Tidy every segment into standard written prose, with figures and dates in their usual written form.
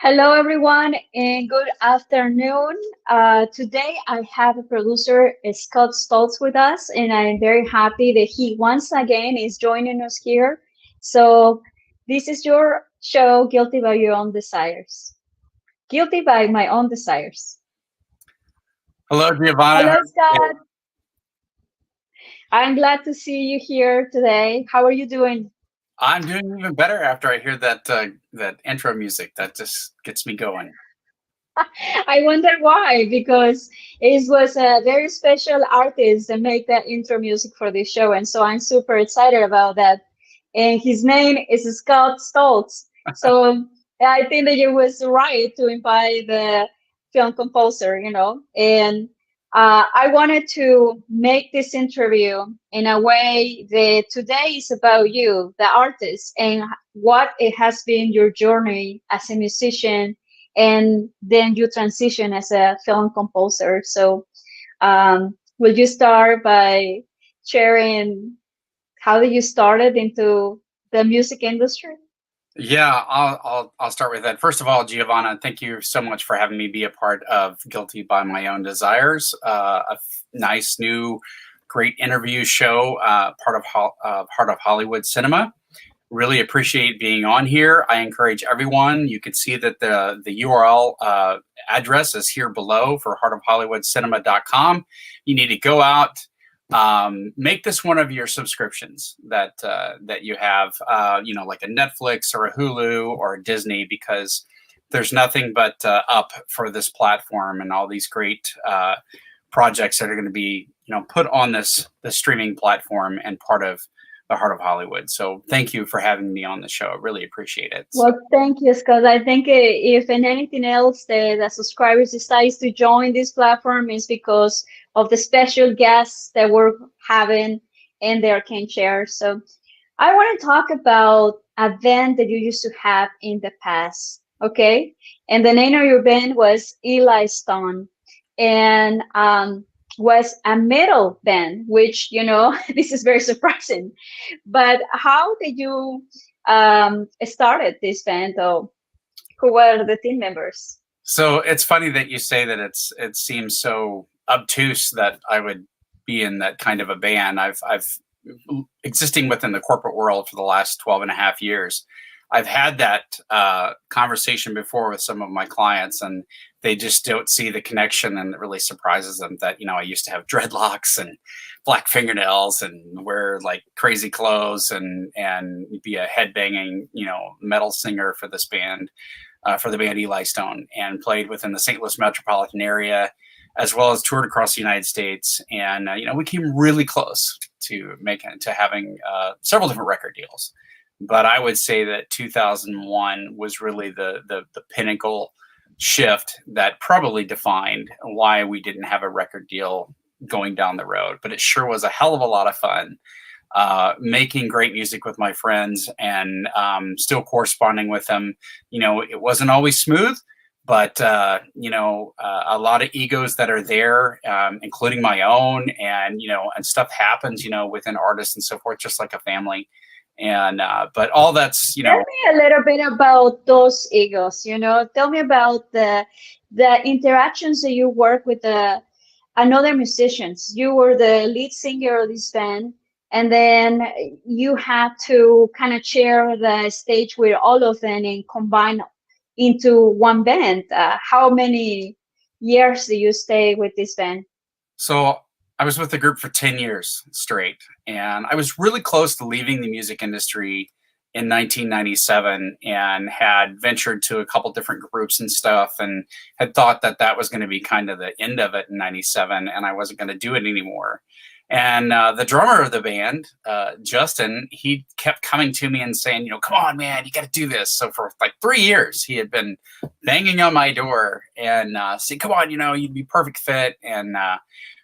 Hello, everyone, and good afternoon. Today, I have a producer, Scott Stoltz, with us, and I'm very happy that he once again is joining us here. So, this is your show, Guilty by Your Own Desires. Guilty by My Own Desires. Hello, Giovanna. Hello, Scott. I'm glad to see you here today. How are you doing? I'm doing even better after I hear that intro music. That just gets me going. I wonder why, because it was a very special artist that made that intro music for this show, and so I'm super excited about that. And his name is Scott Stoltz. So I think that it was right to invite the film composer, and I wanted to make this interview in a way that today is about you, the artist, and what it has been your journey as a musician and then you transition as a film composer. So, will you start by sharing how did you started into the music industry? Yeah, I'll start with that. First of all, Giovanna, thank you so much for having me be a part of Guilty by My Own Desires, nice new, great interview show, part of Hollywood cinema. Really appreciate being on here. I encourage everyone. You can see that the URL address is here below for heartofhollywoodcinema.com. You need to go out, make this one of your subscriptions that you have, like a Netflix or a Hulu or a Disney, because there's nothing but up for this platform and all these great projects that are going to be put on the streaming platform and part of the Heart of Hollywood. So thank you for having me on the show. I really appreciate it. Well, thank you, Scott. I think if in anything else the subscribers decides to join this platform is because of the special guests that we're having in their can share. So I want to talk about a band that you used to have in the past. Okay. And the name of your band was Eli Stone. And was a metal band, which, this is very surprising. But how did you started this band, or who were the team members? So it's funny that you say that it seems so obtuse that I would be in that kind of a band. I've existing within the corporate world for the last 12 and a half years. I've had that conversation before with some of my clients, and they just don't see the connection, and it really surprises them that, I used to have dreadlocks and black fingernails and wear like crazy clothes and be a headbanging, metal singer for this band, for the band Eli Stone, and played within the St. Louis metropolitan area, as well as toured across the United States. And, we came really close to having several different record deals. But I would say that 2001 was really the pinnacle shift that probably defined why we didn't have a record deal going down the road. But it sure was a hell of a lot of fun, making great music with my friends and still corresponding with them. It wasn't always smooth, but a lot of egos that are there, including my own, and stuff happens, within artists and so forth, just like a family. And but all that's Tell me a little bit about those egos. Tell me about the interactions that you work with another musicians. You were the lead singer of this band, and then you had to kind of share the stage with all of them and combine into one band. How many years do you stay with this band? So I was with the group for 10 years straight, and I was really close to leaving the music industry in 1997, and had ventured to a couple different groups and stuff, and had thought that was going to be kind of the end of it in 97, and I wasn't going to do it anymore. And the drummer of the band, Justin, he kept coming to me and saying, come on, man, you got to do this. So for like 3 years, he had been banging on my door and saying, come on, you'd be perfect fit. And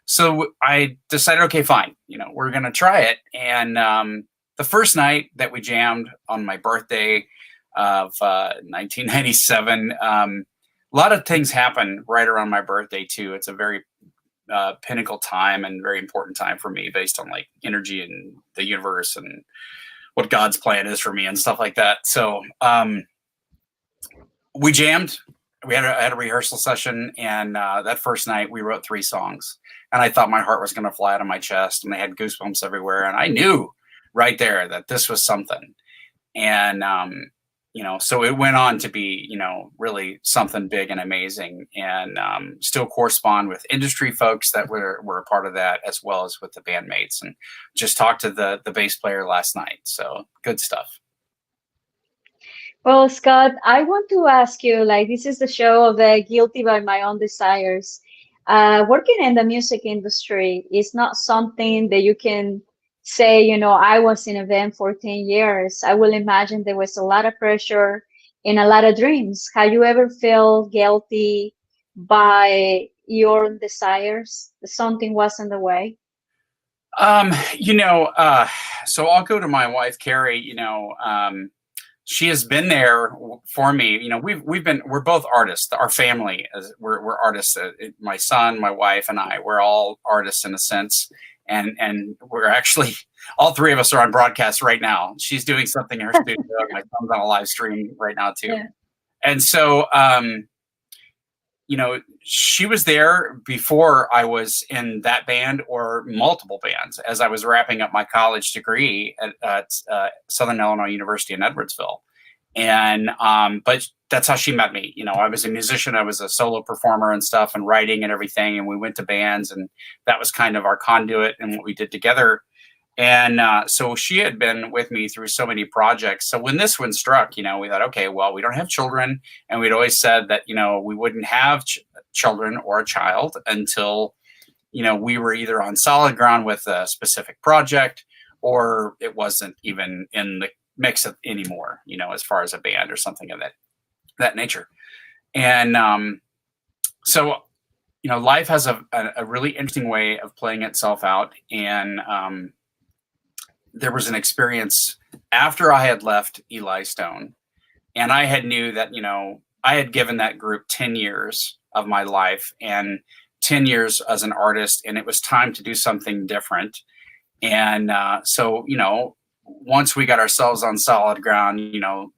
so I decided, okay, fine, we're going to try it. And the first night that we jammed on my birthday of 1997, a lot of things happen right around my birthday too. It's a very pinnacle time and very important time for me, based on like energy and the universe and what God's plan is for me and stuff like that. So We jammed. We had a rehearsal session, and that first night we wrote 3 songs. And I thought my heart was going to fly out of my chest, and I had goosebumps everywhere. And I knew right there that this was something. And so it went on to be, really something big and amazing, and still correspond with industry folks that were a part of that, as well as with the bandmates. And just talked to the bass player last night. So good stuff. Well, Scott, I want to ask you, like, this is the show of the Guilty by My Own Desires. Working in the music industry is not something that you can say, I was in a band for 10 years. I will imagine there was a lot of pressure and a lot of dreams. Have you ever felt guilty by your desires? That something was in the way? So I'll go to my wife, Carrie. She has been there for me. We're both artists. Our family, we're artists. My son, my wife, and I, we're all artists in a sense. And we're actually, all 3 of us are on broadcast right now. She's doing something in her studio. My son's on a live stream right now too. Yeah. And so, she was there before I was in that band or multiple bands, as I was wrapping up my college degree at Southern Illinois University in Edwardsville. And, but that's how she met me. I was a musician, I was a solo performer and stuff, and writing and everything. And we went to bands, and that was kind of our conduit and what we did together. And so she had been with me through so many projects. So when this one struck, we thought, okay, well, we don't have children. And we'd always said that, we wouldn't have children or a child until, we were either on solid ground with a specific project, or it wasn't even in the mix anymore, as far as a band or something of that nature. And so, life has a really interesting way of playing itself out. And there was an experience after I had left Eli Stone, and I had knew that, I had given that group 10 years of my life and 10 years as an artist, and it was time to do something different. And so, once we got ourselves on solid ground,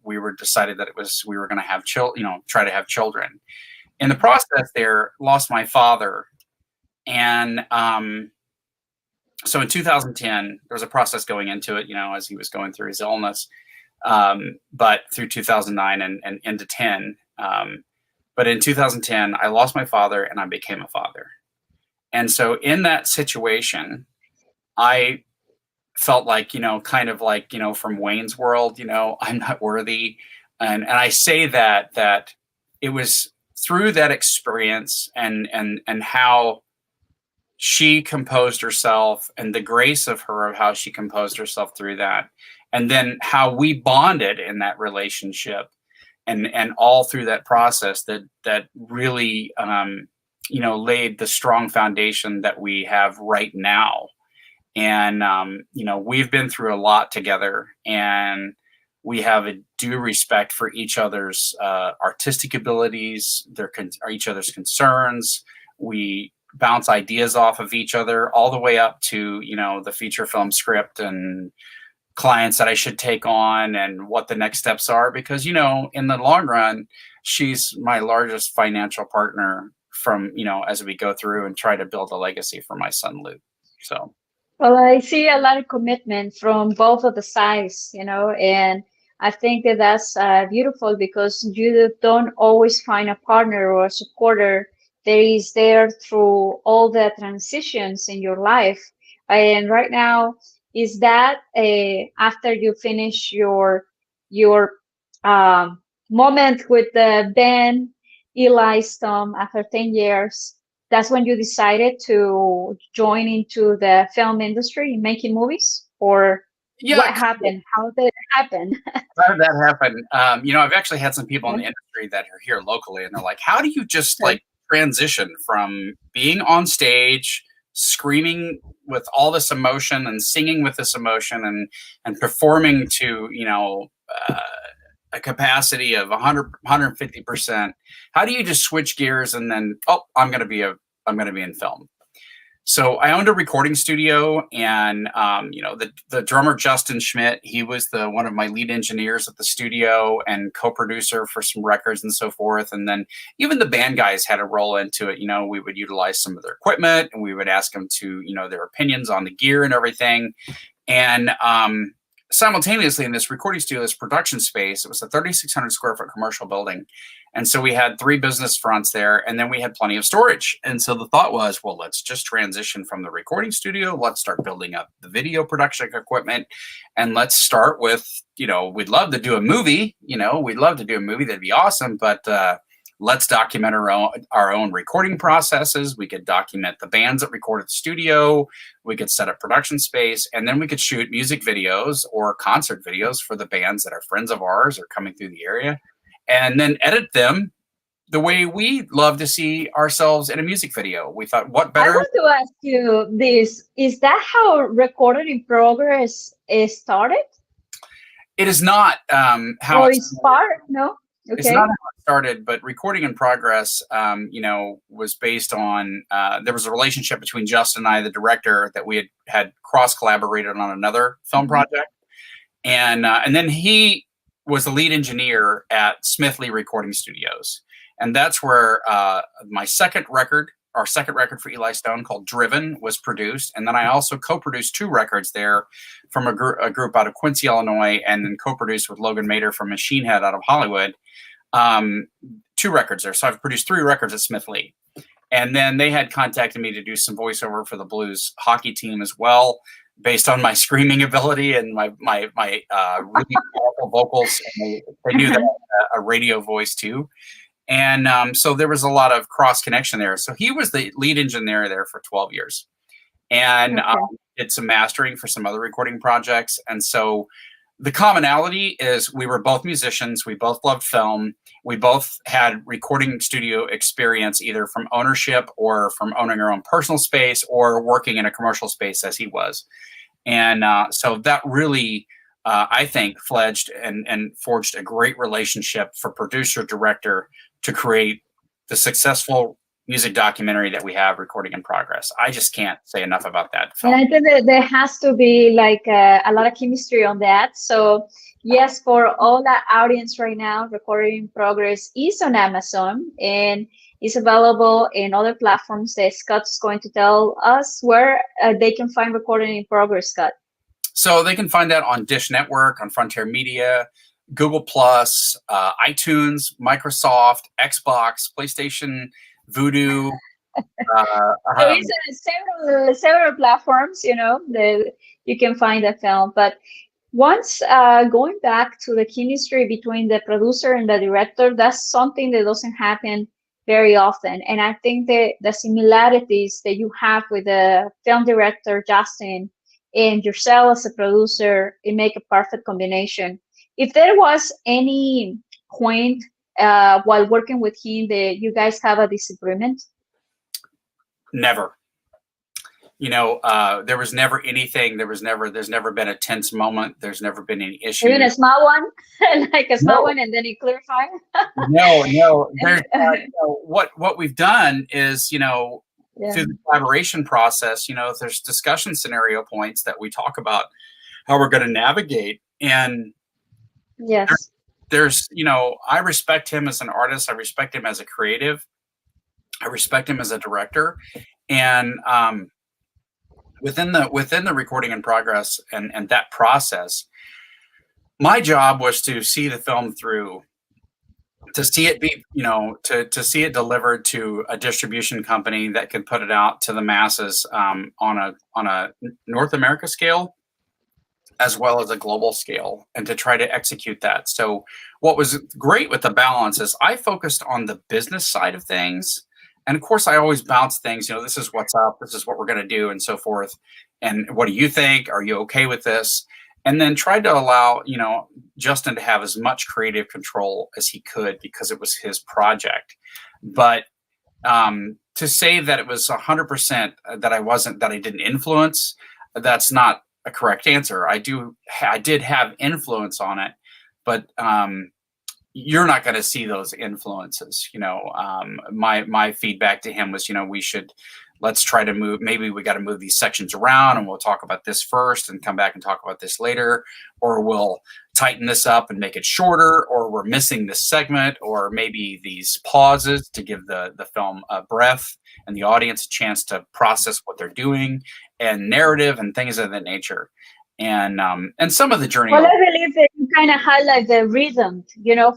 we were decided that we were going to have try to have children. In the process there, lost my father. And so in 2010, there was a process going into it, as he was going through his illness, but through 2009 and into 10. But in 2010, I lost my father and I became a father. And so in that situation, I felt like, kind of like, from Wayne's World, I'm not worthy. And I say that it was through that experience and how she composed herself, and the grace of how she composed herself through that. And then how we bonded in that relationship and all through that process that really, laid the strong foundation that we have right now. And, we've been through a lot together, and we have a due respect for each other's artistic abilities, each other's concerns. We bounce ideas off of each other, all the way up to, the feature film script and clients that I should take on and what the next steps are. Because, in the long run, she's my largest financial partner as we go through and try to build a legacy for my son, Luke. So. Well, I see a lot of commitment from both of the sides, and I think that that's beautiful, because you don't always find a partner or a supporter that is there through all the transitions in your life. And right now, is that after you finish your moment with the band Eli Stone after 10 years, that's when you decided to join into the film industry, making movies? Or what happened? How did it happen? How did that happen? I've actually had some people in the industry that are here locally, and they're like, how do you just transition from being on stage, screaming with all this emotion and singing with this emotion and performing to, a capacity of 150%. How do you just switch gears and then, I'm going to be in film? So I owned a recording studio, and the drummer Justin Schmidt, he was one of my lead engineers at the studio and co-producer for some records and so forth. And then even the band guys had a role into it. We would utilize some of their equipment, and we would ask them to, their opinions on the gear and everything. And simultaneously in this recording studio, this production space, it was a 3,600 square foot commercial building. And so we had 3 business fronts there, and then we had plenty of storage. And so the thought was, well, let's just transition from the recording studio. Let's start building up the video production equipment. And let's start with, we'd love to do a movie, we'd love to do a movie. That'd be awesome. But let's document our own recording processes. We could document the bands that record at the studio. We could set up production space, and then we could shoot music videos or concert videos for the bands that are friends of ours or coming through the area, and then edit them the way we love to see ourselves in a music video. We thought, what better? I want to ask you this. Is that how Recorded in Progress started? It is not how or it's part, no? Okay. It's not how it started, but Recording in Progress, was based on, there was a relationship between Justin and I, the director, that we had cross-collaborated on another film project. And then he was the lead engineer at Smith Lee Recording Studios. And that's where our second record for Eli Stone, called Driven, was produced. And then I also co-produced 2 records there from a group out of Quincy, Illinois, and then co-produced with Logan Mader from Machine Head out of Hollywood. 2 records there. So I've produced 3 records at Smith Lee. And then they had contacted me to do some voiceover for the Blues hockey team as well, based on my screaming ability and my really powerful vocals. And they knew that I had a radio voice too. And so there was a lot of cross connection there. So he was the lead engineer there for 12 years, and did some mastering for some other recording projects. And so the commonality is we were both musicians. We both loved film. We both had recording studio experience, either from ownership or from owning our own personal space or working in a commercial space as he was. And so that really, I think, fledged and forged a great relationship for producer-director to create the successful music documentary that we have, Recording in Progress. I just can't say enough about that film. And I think that there has to be like a lot of chemistry on that. So yes, for all that audience right now, Recording in Progress is on Amazon and is available in other platforms that Scott's going to tell us where they can find Recording in Progress, Scott. So they can find that on Dish Network, on Frontier Media, Google Plus, iTunes, Microsoft, Xbox, PlayStation, Voodoo. There is several platforms, that you can find the film. But once going back to the chemistry between the producer and the director, that's something that doesn't happen very often. And I think that the similarities that you have with the film director, Justin, and yourself as a producer, it make a perfect combination. If there was any point while working with him that you guys have a disagreement? Never. There was never anything. There's never been a tense moment. There's never been any issue. Even a small one, like a small one, and then you clarify. No. There's what we've done is, through the collaboration process, there's discussion scenario points that we talk about how we're going to navigate. And yes, there's I respect him as an artist. I respect him as a creative. I respect him as a director. And within the Recording in Progress and that process, my job was to see the film through, to see it be, to see it delivered to a distribution company that could put it out to the masses on a North America scale, as well as a global scale, and to try to execute that. So what was great with the balance is I focused on the business side of things. And of course, I always bounce things, this is what's up, this is what we're going to do, and so forth. And what do you think? Are you okay with this? And then tried to allow, Justin to have as much creative control as he could, because it was his project. But to say that it was 100% that I didn't influence, that's not a correct answer. I did have influence on it, but you're not going to see those influences. My feedback to him was, we should let's try to move, maybe we got to move these sections around and we'll talk about this first and come back and talk about this later, or we'll tighten this up and make it shorter, or we're missing this segment, or maybe these pauses to give the film a breath and the audience a chance to process what they're doing, and narrative and things of that nature. And some of the journey. Well, I believe that you kind of highlight the rhythm,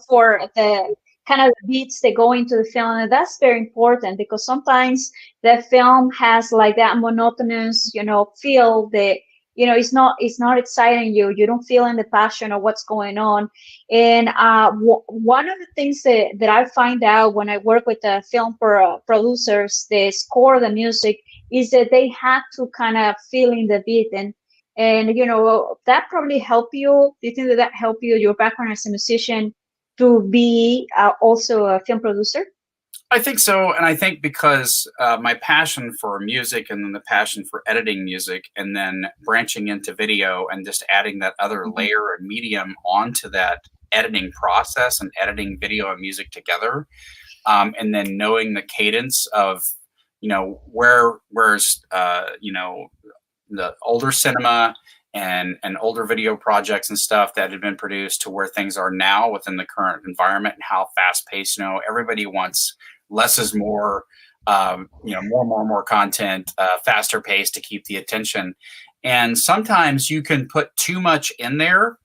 for the kind of beats that go into the film, and that's very important because sometimes the film has like that monotonous, feel that it's not exciting you. You don't feel in the passion of what's going on. And one of the things that I find out when I work with the film producers, they score the music, is that they have to kind of feel in the beat, and that probably help you. Do you think that help you, your background as a musician, to be also a film producer? I think so. And I think because my passion for music, and then the passion for editing music, and then branching into video and just adding that other layer and medium onto that editing process and editing video and music together. And then knowing the cadence of, where's the older cinema and older video projects and stuff that had been produced to where things are now within the current environment, and how fast paced, everybody wants less is more, more content, faster pace to keep the attention. And sometimes you can put too much in there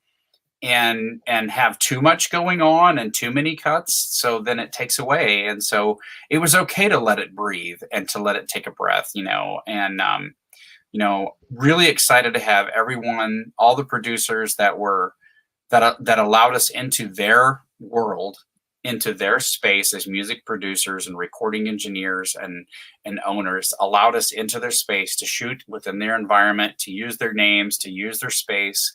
and have too much going on and too many cuts. So then it takes away. And so it was okay to let it breathe and to let it take a breath, and, really excited to have everyone, all the producers that allowed us into their world, into their space as music producers and recording engineers and owners, allowed us into their space to shoot within their environment, to use their names, to use their space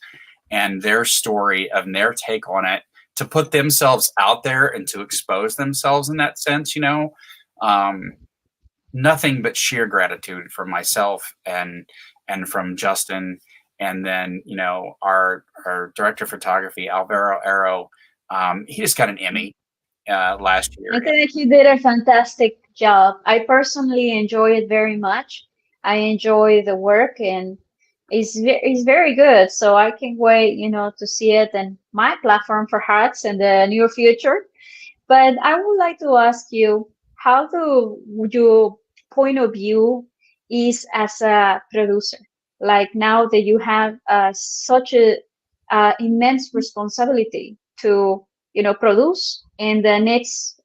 and their story and their take on it, to put themselves out there and to expose themselves in that sense, nothing but sheer gratitude from myself and from Justin, and then our director of photography, Alvaro Arrow. He just got an Emmy last year. I think you did a fantastic job. I personally enjoy it very much. I enjoy the work, and it's very good. So I can't wait, to see it in my platform perhaps in the near future. But I would like to ask you, how would your point of view is as a producer? Like now that you have such a immense responsibility to, produce, and the next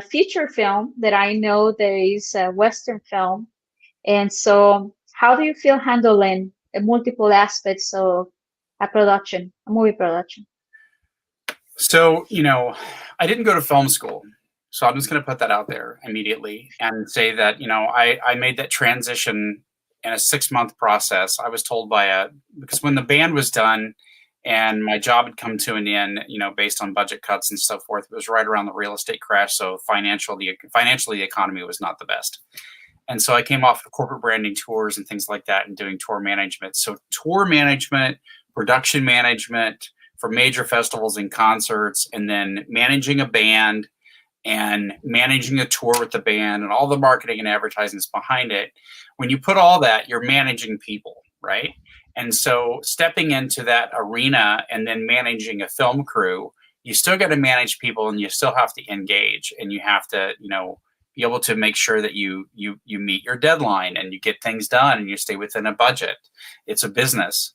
feature film that I know there is a Western film. And so how do you feel handling the multiple aspects of a movie production? So, I didn't go to film school. So I'm just going to put that out there immediately and say that, I made that transition in a 6-month process. I was told because when the band was done and my job had come to an end, based on budget cuts and so forth, it was right around the real estate crash. So financially, the economy was not the best. And so I came off of corporate branding tours and things like that and doing tour management. So tour management, production management for major festivals and concerts, and then managing a band and managing a tour with the band and all the marketing and advertising is behind it. When you put all that, you're managing people, right? And so stepping into that arena and then managing a film crew, you still got to manage people, and you still have to engage, and you have to, be able to make sure that you meet your deadline and you get things done and you stay within a budget. It's a business.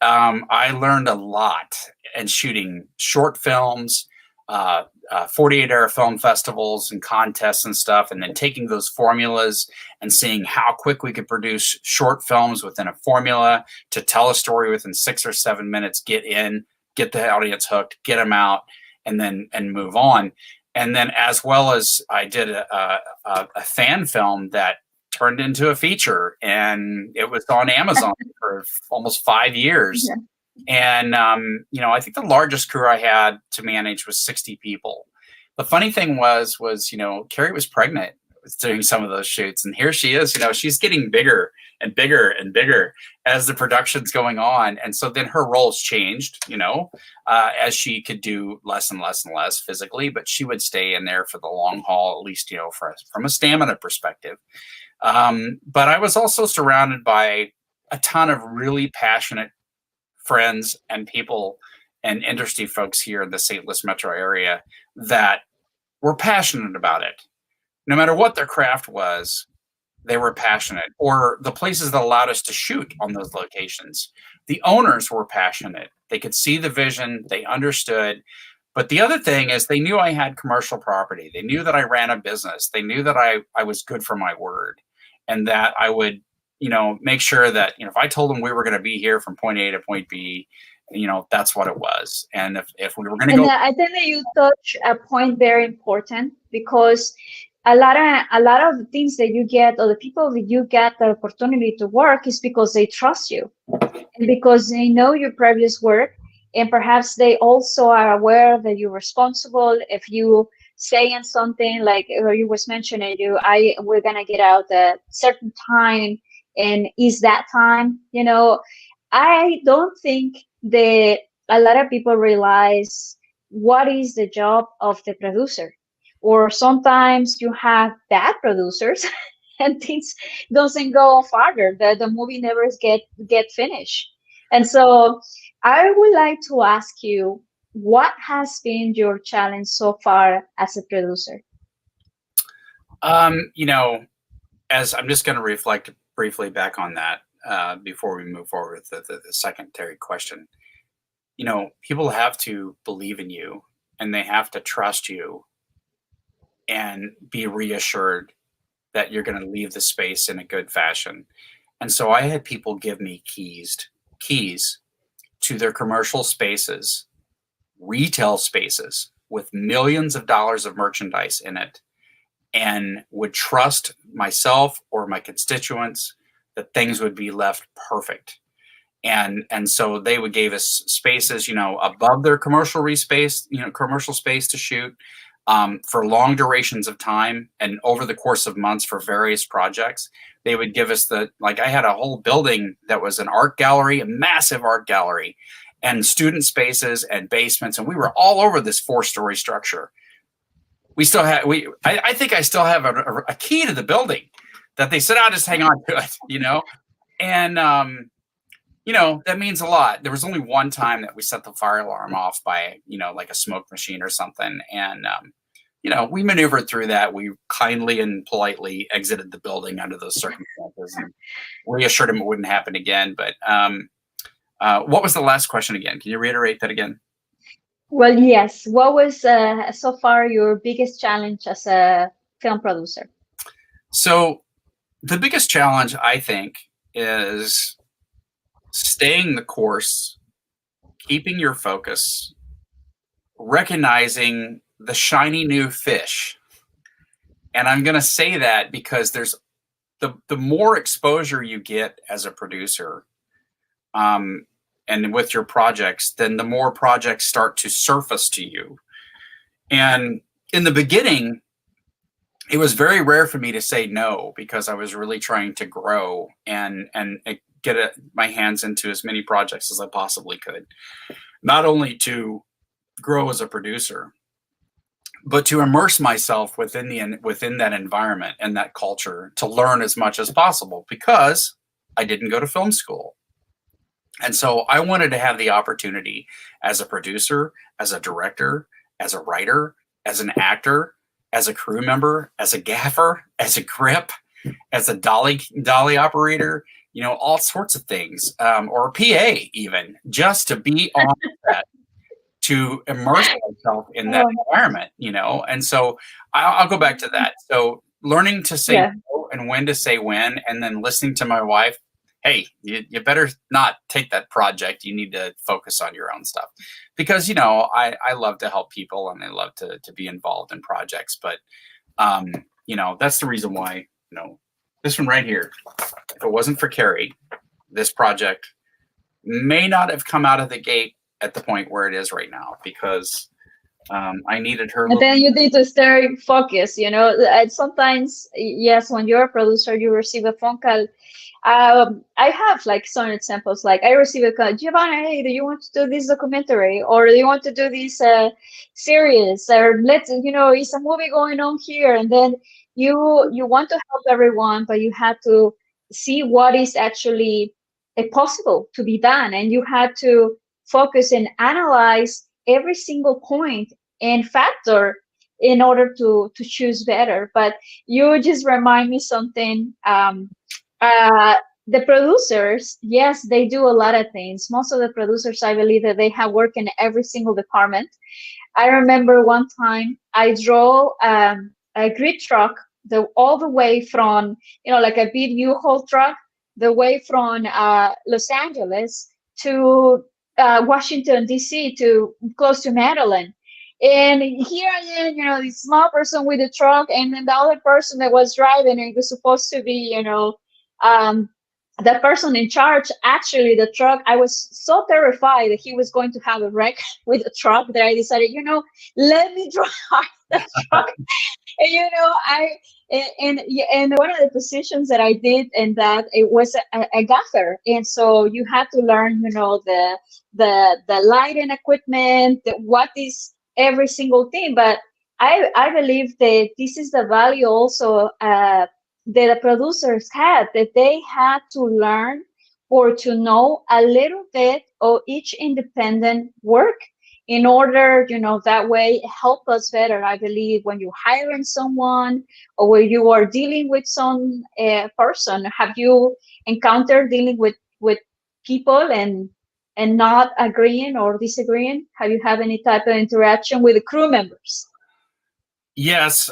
I learned a lot in shooting short films, 48-hour film festivals and contests and stuff, and then taking those formulas and seeing how quick we could produce short films within a formula to tell a story within 6 or 7 minutes, get the audience hooked, get them out, and move on. And then, as well as I did a fan film that turned into a feature, and it was on Amazon for almost 5 years. Yeah. And, I think the largest crew I had to manage was 60 people. The funny thing was, Carrie was pregnant doing some of those shoots. And here she is, she's getting bigger and bigger and bigger as the production's going on. And so then her roles changed, as she could do less and less and less physically, but she would stay in there for the long haul, at least, from a stamina perspective. But I was also surrounded by a ton of really passionate friends and people and industry folks here in the St. Louis metro area that were passionate about it. No matter what their craft was, they were passionate, or the places that allowed us to shoot on those locations. The owners were passionate. They could see the vision, they understood. But the other thing is they knew I had commercial property. They knew that I ran a business. They knew that I was good for my word, and that I would, make sure that, if I told them we were going to be here from point A to point B, that's what it was. And if we were going to go. I think that you touch a point very important, because a lot of things that you get, or the people that you get the opportunity to work, is because they trust you, and because they know your previous work, and perhaps they also are aware that you're responsible. If you saying something like, or you was mentioning, we're gonna get out at certain time, and is that time, I don't think that a lot of people realize what is the job of the producer. Or sometimes you have bad producers and things doesn't go farther. The movie never get finished. And so I would like to ask you, what has been your challenge so far as a producer? As I'm just going to reflect briefly back on that before we move forward with the secondary question. People have to believe in you, and they have to trust you and be reassured that you're going to leave the space in a good fashion. And so I had people give me keys to their commercial spaces, retail spaces with millions of dollars of merchandise in it, and would trust myself or my constituents that things would be left perfect. And so they would give us spaces, above their commercial space to shoot, for long durations of time and over the course of months for various projects. They would give us I had a whole building that was an art gallery, a massive art gallery, and student spaces and basements. And we were all over this 4-story structure. We still had, I think I still have a key to the building that they said, I'll just hang on to it, and, that means a lot. There was only one time that we set the fire alarm off by, like a smoke machine or something. And, we maneuvered through that. We kindly and politely exited the building under those circumstances and reassured him it wouldn't happen again. But what was the last question again? Can you reiterate that again? Well, yes. What was so far your biggest challenge as a film producer? So the biggest challenge, I think, is staying the course, keeping your focus, recognizing the shiny new fish. And I'm going to say that because there's the more exposure you get as a producer, and with your projects, then the more projects start to surface to you. And in the beginning, it was very rare for me to say no, because I was really trying to grow and get my hands into as many projects as I possibly could, not only to grow as a producer, but to immerse myself within that environment and that culture, to learn as much as possible, because I didn't go to film school. And so I wanted to have the opportunity as a producer, as a director, as a writer, as an actor, as a crew member, as a gaffer, as a grip, as a dolly operator, all sorts of things, or a PA even, just to be on that, to immerse myself in that environment, And so I'll go back to that. So learning to say no and when to say when, and then listening to my wife, hey, you better not take that project. You need to focus on your own stuff, because, I love to help people and I love to be involved in projects. But, that's the reason why, this one right here, if it wasn't for Carrie, this project may not have come out of the gate at the point where it is right now, because I needed her And little. then you need to stay focused, you know. And sometimes, yes, when you're a producer, you receive a phone call. I have like some examples. Like I receive a call, Giovanna, hey, do you want to do this documentary, or do you want to do this series, or let's, you know, is a movie going on here, and then you want to help everyone, but you have to see what is actually possible to be done, and you had to focus and analyze every single point and factor in order to choose better. But you just remind me something. Uh, the producers, yes, they do a lot of things. Most of the producers, I believe that they have worked in every single department. I remember one time I drove a grid truck all the way from, you know, like a big U-Haul truck, the way from Los Angeles to Washington, D.C., to close to Maryland. And here I am, you know, this small person with the truck, and then the other person that was driving, it was supposed to be, you know, um, the person in charge. Actually, the truck, I was so terrified that he was going to have a wreck with the truck that I decided, you know, let me drive the truck. And you know, and one of the positions that I did in that, it was a gaffer, and so you had to learn, you know, the lighting equipment, what is every single thing. But I believe that this is the value also that the producers had, that they had to learn or to know a little bit of each independent work in order, you know, that way help us better. I believe when you're hiring someone or when you are dealing with some person, have you encountered dealing with people and not agreeing or disagreeing? Have you had any type of interaction with the crew members? Yes,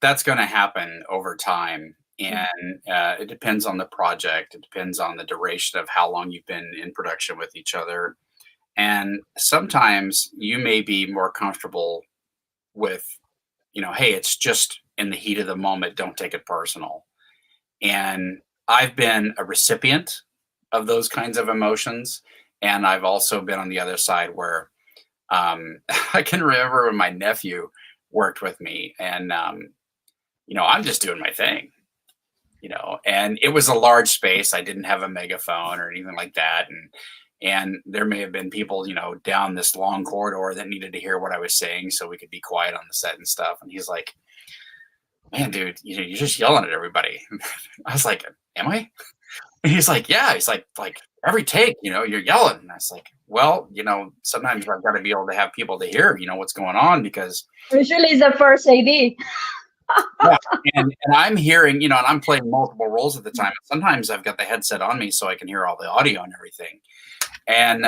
that's going to happen over time. And it depends on the project. It depends on the duration of how long you've been in production with each other. And sometimes you may be more comfortable with, you know, hey, it's just in the heat of the moment. Don't take it personal. And I've been a recipient of those kinds of emotions. And I've also been on the other side where I can remember when my nephew worked with me, and you know, I'm just doing my thing, you know, and it was a large space. I didn't have a megaphone or anything like that, and there may have been people, you know, down this long corridor that needed to hear what I was saying so we could be quiet on the set and stuff. And he's like, "Man, dude, you know, you're just yelling at everybody." I was like, "Am I?" And he's like, "Yeah." He's like every take, you know, you're yelling. And I was like, "Well, you know, sometimes I've got to be able to have people to hear, you know, what's going on because." Usually it's the first AD. Yeah, and I'm hearing, you know, and I'm playing multiple roles at the time. Sometimes I've got the headset on me so I can hear all the audio and everything. And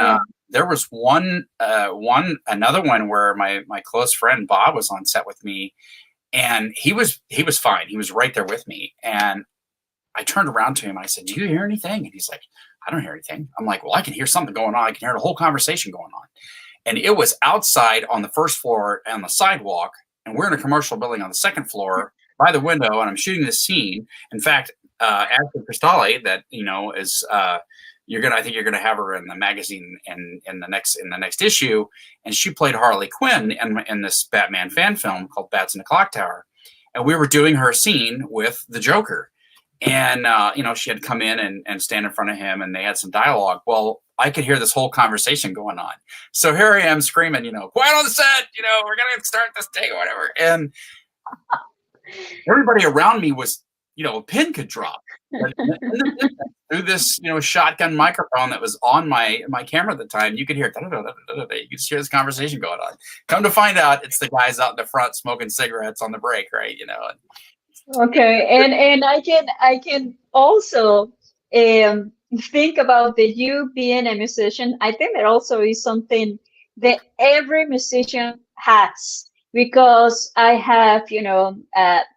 there was another one where my close friend Bob was on set with me, and he was fine. He was right there with me, and I turned around to him. And I said, "Do you hear anything?" And he's like, "I don't hear anything." I'm like, "Well, I can hear something going on. I can hear the whole conversation going on." And it was outside on the first floor on the sidewalk, and we're in a commercial building on the second floor by the window, and I'm shooting this scene. In fact, Ashley Cristale, that, you know, is I think you're gonna have her in the magazine and in the next issue, and she played Harley Quinn in this Batman fan film called Bats in the Clock Tower, and we were doing her scene with the Joker. And you know, she had come in and stand in front of him, and they had some dialogue. Well, I could hear this whole conversation going on. So here I am screaming, you know, "Quiet on the set, you know, we're gonna start this day or whatever." And everybody around me was, you know, a pin could drop. But through this, you know, shotgun microphone that was on my camera at the time, you could hear you could just hear this conversation going on. Come to find out, it's the guys out in the front smoking cigarettes on the break, right? You know. Okay, and I can also think about the you being a musician. I think that also is something that every musician has, because I have, you know,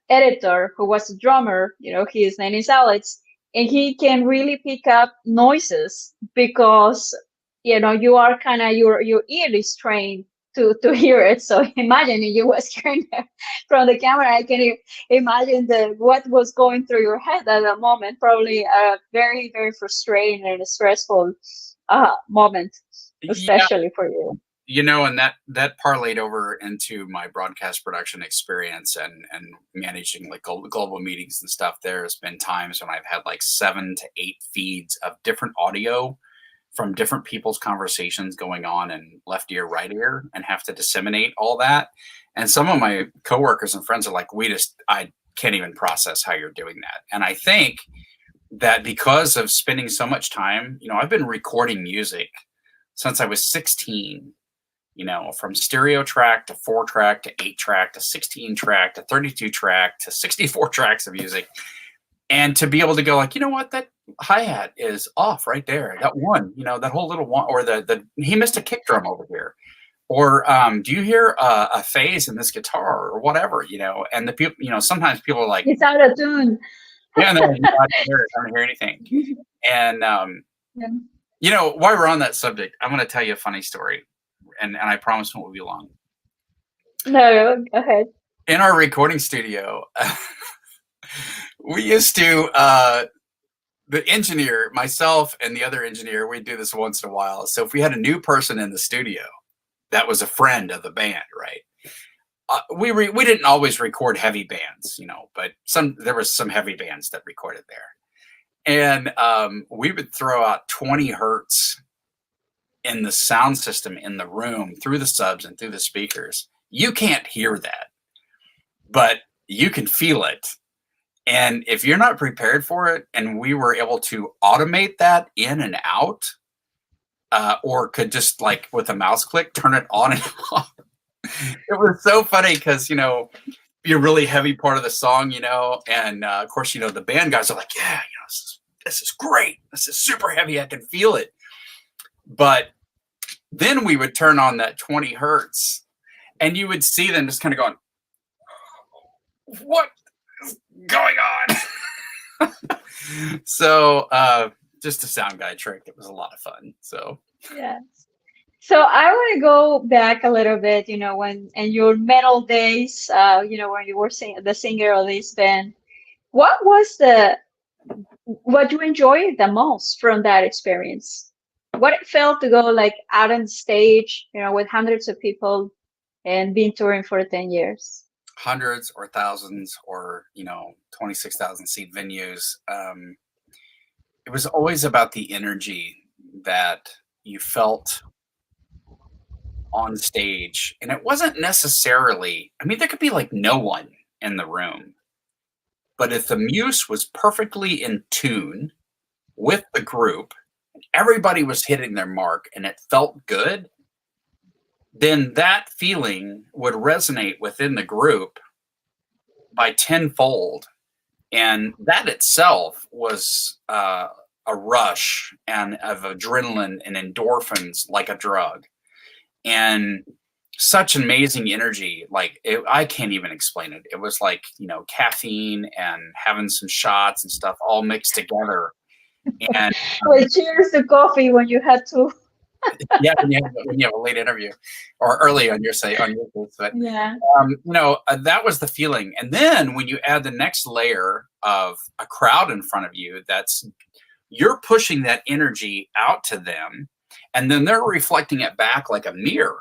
editor who was a drummer. You know, his name is Alex, and he can really pick up noises because, you know, you are kind of, your ear is trained to hear it. So imagine if you was hearing from the camera, I can imagine what was going through your head at that moment. Probably a very frustrating and stressful moment, Yeah, especially for you. And that parlayed over into my broadcast production experience and managing like global meetings and stuff. There's been times when I've had like 7 to 8 feeds of different audio from different people's conversations going on in left ear, right ear, and have to disseminate all that. And some of my coworkers and friends are like, I can't even process how you're doing that. And I think that because of spending so much time, I've been recording music since I was 16, from stereo track to 4-track to 8-track to 16-track to 32-track to 64 tracks of music. And to be able to go like, what, that hi-hat is off right there. That one, that whole little one, or he missed a kick drum over here. Or do you hear a phase in this guitar or whatever, and the people, sometimes people are like, it's out of tune. Yeah, no, I don't hear anything. And, while we're on that subject, I'm going to tell you a funny story. And I promise it won't be long. No, go ahead. In our recording studio, we used to, the engineer, myself and the other engineer, we'd do this once in a while. So if we had a new person in the studio that was a friend of the band, right? We didn't always record heavy bands, but there was some heavy bands that recorded there. And we would throw out 20 hertz in the sound system in the room through the subs and through the speakers. You can't hear that, but you can feel it. And if you're not prepared for it, and we were able to automate that in and out, or could just like with a mouse click, turn it on and off. It was so funny because, be a really heavy part of the song, and of course, the band guys are like, yeah, this is great. This is super heavy. I can feel it. But then we would turn on that 20 hertz and you would see them just kind of going, what is going on? So just a sound guy trick. It was a lot of fun. So, yeah. So I want to go back a little bit, when in your metal days, when you were the singer of this band, what you enjoyed the most from that experience? What it felt to go like out on stage, with hundreds of people and being touring for 10 years? Hundreds or thousands or, 26,000 seat venues. It was always about the energy that you felt on stage. And it wasn't necessarily, there could be like no one in the room, but if the muse was perfectly in tune with the group, everybody was hitting their mark and it felt good, then that feeling would resonate within the group by tenfold. And that itself was a rush and of adrenaline and endorphins like a drug. And such amazing energy. Like I can't even explain it. It was like, caffeine and having some shots and stuff all mixed together. And well, cheers to coffee when you had to. Yeah, when you have a late interview or early on your case, but yeah, that was the feeling. And then when you add the next layer of a crowd in front of you, you're pushing that energy out to them, and then they're reflecting it back like a mirror.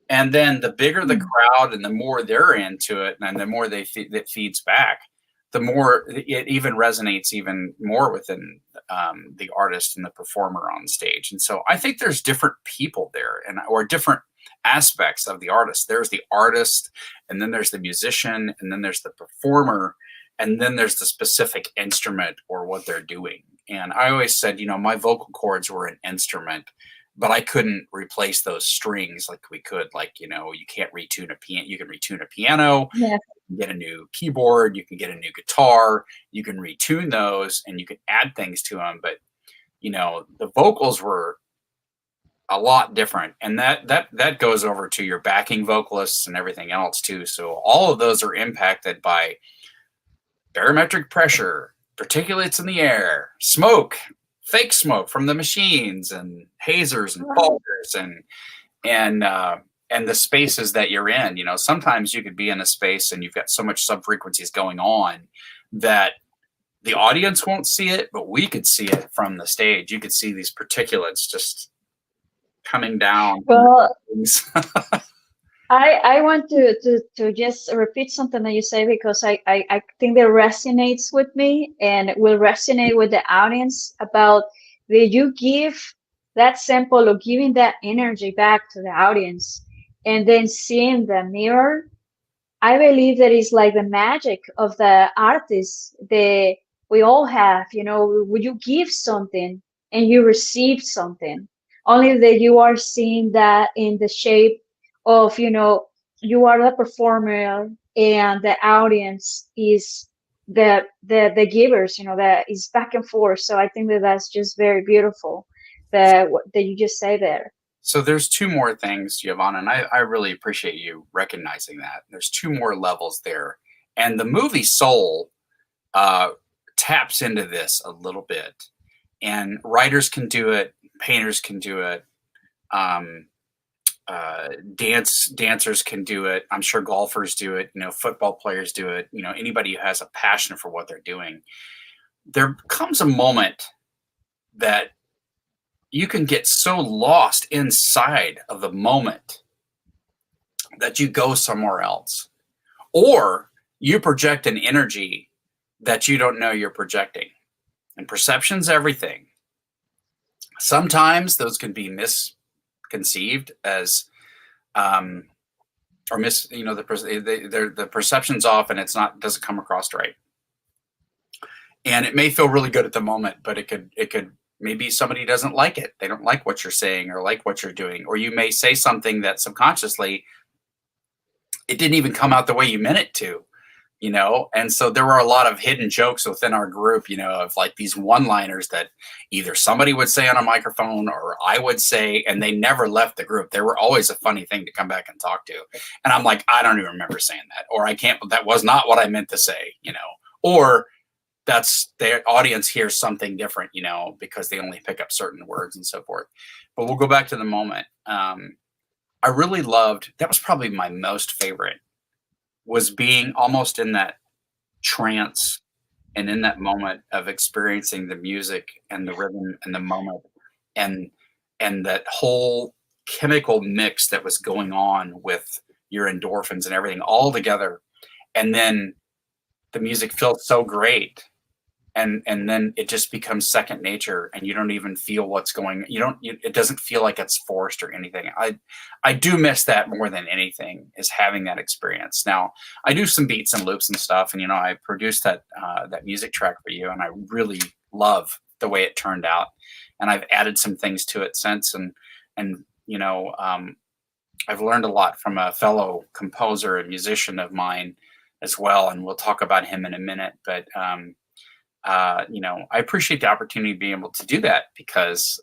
And then the bigger the crowd and the more they're into it and the more that feeds back, the more it even resonates even more within the artist and the performer on stage. And so I think there's different people there or different aspects of the artist. There's the artist, and then there's the musician, and then there's the performer, and then there's the specific instrument or what they're doing. And I always said, my vocal cords were an instrument, but I couldn't replace those strings like we could. Like, you can't retune a piano. You can retune a piano. Yeah. You can get a new keyboard. You can get a new guitar. You can retune those, and you can add things to them. But, the vocals were a lot different. And that goes over to your backing vocalists and everything else too. So all of those are impacted by barometric pressure, particulates in the air, smoke, fake smoke from the machines, and hazers and foggers and the spaces that you're in. Sometimes you could be in a space and you've got so much subfrequencies going on that the audience won't see it, but we could see it from the stage. You could see these particulates just coming down. Well, I want to just repeat something that you say because I think that resonates with me and will resonate with the audience about that you give that sample or giving that energy back to the audience and then seeing the mirror. I believe that is like the magic of the artist that we all have. You know, when you give something and you receive something, only that you are seeing that in the shape of, you know, you are the performer and the audience is the givers. You know, that is back and forth. So I think that that's just very beautiful that you just say there. So there's two more things, Giovanna, and I really appreciate you recognizing that. There's two more levels there. And the movie Soul taps into this a little bit. And writers can do it, painters can do it, dancers can do it. I'm sure golfers do it. You know, football players do it. You know, anybody who has a passion for what they're doing. There comes a moment that you can get so lost inside of the moment that you go somewhere else, or you project an energy that you don't know you're projecting. And perception's everything. Sometimes those can be misconceived as, or you know, the perception's off and doesn't come across right. And it may feel really good at the moment, but it could maybe somebody doesn't like it. They don't like what you're saying or like what you're doing. Or you may say something that subconsciously it didn't even come out the way you meant it to, you know? And so there were a lot of hidden jokes within our group, you know, of like these one-liners that either somebody would say on a microphone or I would say, and they never left the group. They were always a funny thing to come back and talk to. And I'm like, I don't even remember saying that, or that was not what I meant to say, you know, or that's their audience hears something different, you know, because they only pick up certain words and so forth. But we'll go back to the moment. I really loved, that was probably my most favorite, was being almost in that trance and in that moment of experiencing the music and the rhythm and the moment and that whole chemical mix that was going on with your endorphins and everything all together. And then the music felt so great. And then it just becomes second nature and you don't even feel what's going, it doesn't feel like it's forced or anything. I do miss that more than anything, is having that experience. Now I do some beats and loops and stuff. And, you know, I produced that music track for you and I really love the way it turned out. And I've added some things to it since. And, you know, I've learned a lot from a fellow composer and musician of mine as well. And we'll talk about him in a minute, but, you know, I appreciate the opportunity to be able to do that because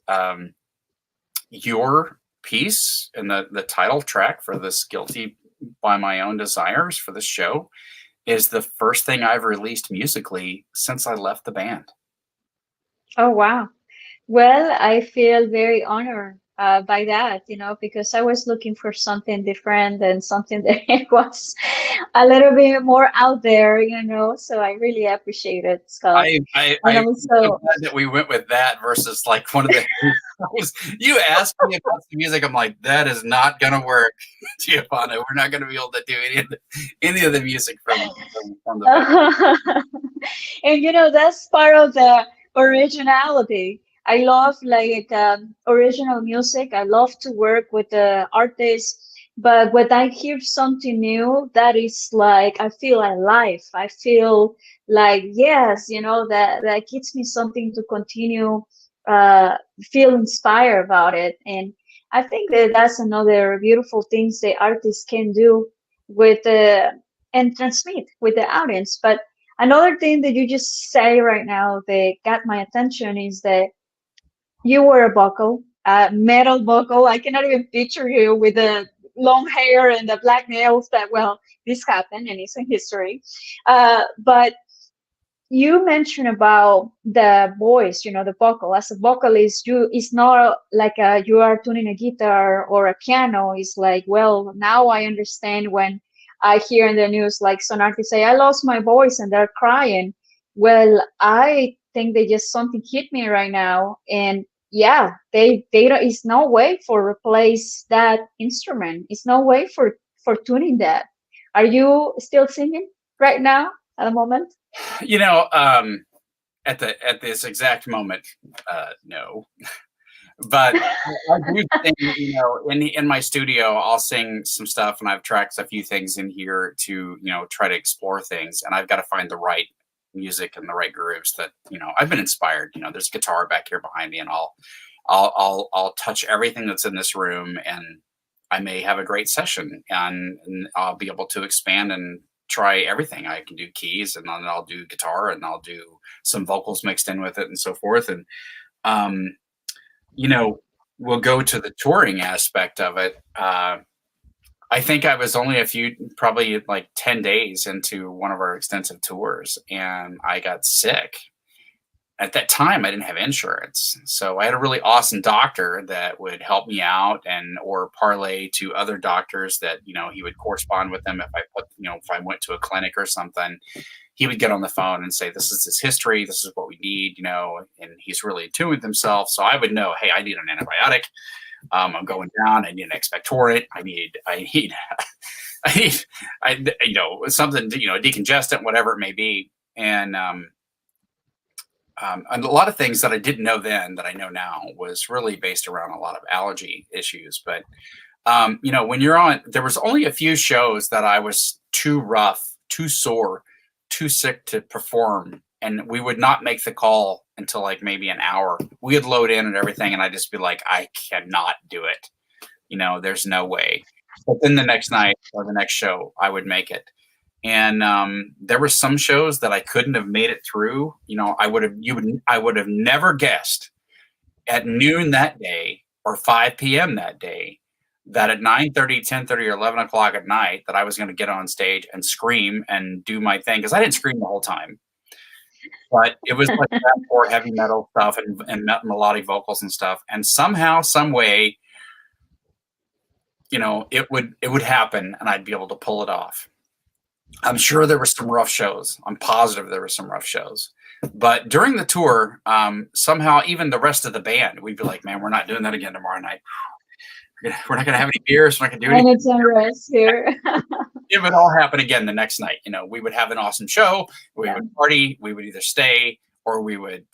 your piece and the title track for this Guilty by My Own Desires for this show is the first thing I've released musically since I left the band. Oh, wow. Well, I feel very honored by that, you know, because I was looking for something different and something that was a little bit more out there, you know. So I really appreciate it, Scott. I'm so glad that we went with that versus like one of the you asked me about the music. I'm like, that is not gonna work, Giovanna. We're not gonna be able to do any of the music from the and you know, that's part of the originality. I love like original music. I love to work with the artists, but when I hear something new, that is like I feel alive. I feel like yes, you know, that gives me something to continue, feel inspired about it. And I think that that's another beautiful things the artists can do with and transmit with the audience. But another thing that you just say right now that got my attention is that you were a vocal, metal vocal. I cannot even picture you with the long hair and the black nails. But well, this happened and it's in history. But you mentioned about the voice, you know, the vocal. As a vocalist, it's not like you are tuning a guitar or a piano. It's like, well, now I understand when I hear in the news like some artists say, I lost my voice and they're crying. Well, I think that just something hit me right now. And yeah, they don't, it's no way for replace that instrument. It's no way for tuning that. Are you still singing right now at the moment? You know, at this exact moment, no. But I do sing, you know, in my studio, I'll sing some stuff, and I've tracked a few things in here to, you know, try to explore things, and I've got to find the right music and the right grooves that, you know, I've been inspired. You know, there's guitar back here behind me, and I'll touch everything that's in this room, and I may have a great session, and I'll be able to expand and try everything. I can do keys, and then I'll do guitar, and I'll do some vocals mixed in with it, and so forth. And um, you know, we'll go to the touring aspect of it. I think I was only probably like 10 days into one of our extensive tours, and I got sick. At that time, I didn't have insurance. So I had a really awesome doctor that would help me out or parlay to other doctors that, you know, he would correspond with them if I went to a clinic or something. He would get on the phone and say, this is his history, this is what we need, you know, and he's really in tune with himself. So I would know, hey, I need an antibiotic. I'm going down. I need an expectorant. I need, you know, something, you know, decongestant, whatever it may be. And a lot of things that I didn't know then that I know now was really based around a lot of allergy issues. But, you know, when you're on, there was only a few shows that I was too rough, too sore, too sick to perform, and we would not make the call until like maybe an hour. We would load in and everything, and I'd just be like, I cannot do it. You know, there's no way. But then the next night or the next show, I would make it. And there were some shows that I couldn't have made it through. You know, I would have never guessed at noon that day or 5 p.m. that day that at 9:30, 10:30, or 11 o'clock at night that I was going to get on stage and scream and do my thing, because I didn't scream the whole time. But it was like that more heavy metal stuff and melodic vocals and stuff. And somehow, some way, you know, it would happen, and I'd be able to pull it off. I'm sure there were some rough shows. I'm positive there were some rough shows. But during the tour, somehow even the rest of the band, we'd be like, man, we're not doing that again tomorrow night. We're not going to have any beers. We're not going to do anything. I need some rest here. It would all happen again the next night. You know, we would have an awesome show. We would party. We would either stay or we would,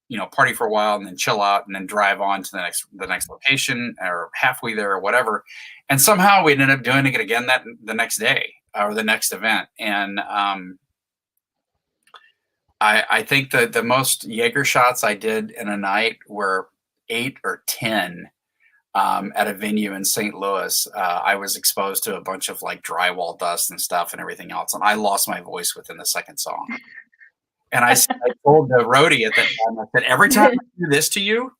you know, party for a while and then chill out and then drive on to the next location or halfway there or whatever. And somehow we'd end up doing it again the next day or the next event. And I think the most Jaeger shots I did in a night were 8 or 10 at a venue in St. Louis. I was exposed to a bunch of like drywall dust and stuff and everything else. And I lost my voice within the second song. And I told the roadie at that time, I said, every time I do this to you,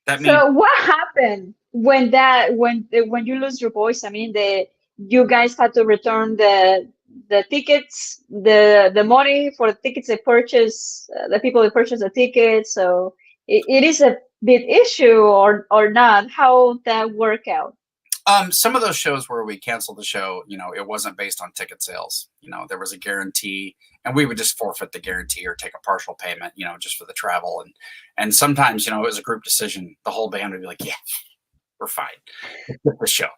that means. So what happened when you lose your voice? I mean, you guys had to return the tickets, the money for the tickets they purchased, the people that purchased the tickets. So it is a big issue or not? How that work out? Some of those shows where we canceled the show, you know, it wasn't based on ticket sales. You know, there was a guarantee, and we would just forfeit the guarantee or take a partial payment, you know, just for the travel. And sometimes, you know, it was a group decision. The whole band would be like, yeah, we're fine. Let's get the show.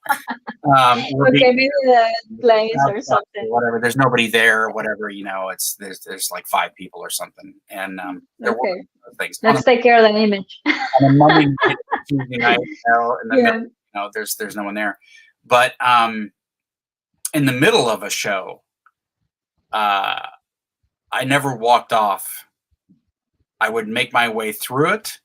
Okay, maybe the place or something. Whatever. There's nobody there or whatever, you know, there's like 5 people or something. And there were things. Let's take care of the image. On a Monday night, Tuesday night, you know, and then you know, there's no one there. But in the middle of a show, I never walked off. I would make my way through it,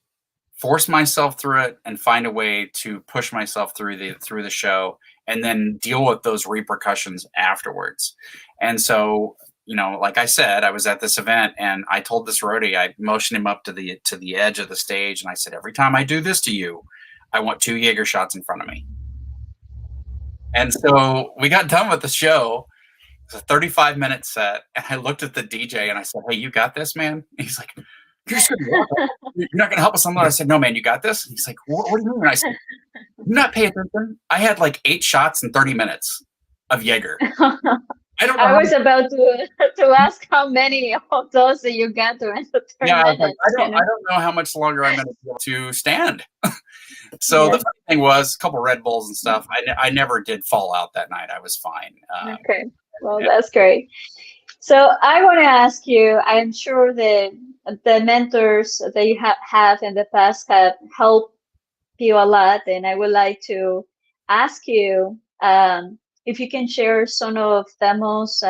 force myself through it, and find a way to push myself through the show, and then deal with those repercussions afterwards. And so, you know, like I said, I was at this event, and I told this roadie, I motioned him up to the edge of the stage, and I said, every time I do this to you, I want 2 Jaeger shots in front of me. And so we got done with the show. It was a 35-minute set, and I looked at the DJ and I said, hey, you got this, man? And he's like, you're not going to help us on that. I said, no, man, you got this? And he's like, what do you mean? And I said, you not pay attention? I had like 8 shots in 30 minutes of Jaeger. I don't know I how. was about to to ask how many of those that you got to in the Yeah, 30 I was like, minutes, you I know? don't know how much longer I'm going to be able to stand. So the Yeah. funny thing was, a couple Red Bulls and stuff. I never did fall out that night. I was fine. Okay. Well, that's great. So I want to ask you, I'm sure that the mentors that you have in the past have helped you a lot, and I would like to ask you if you can share some of the most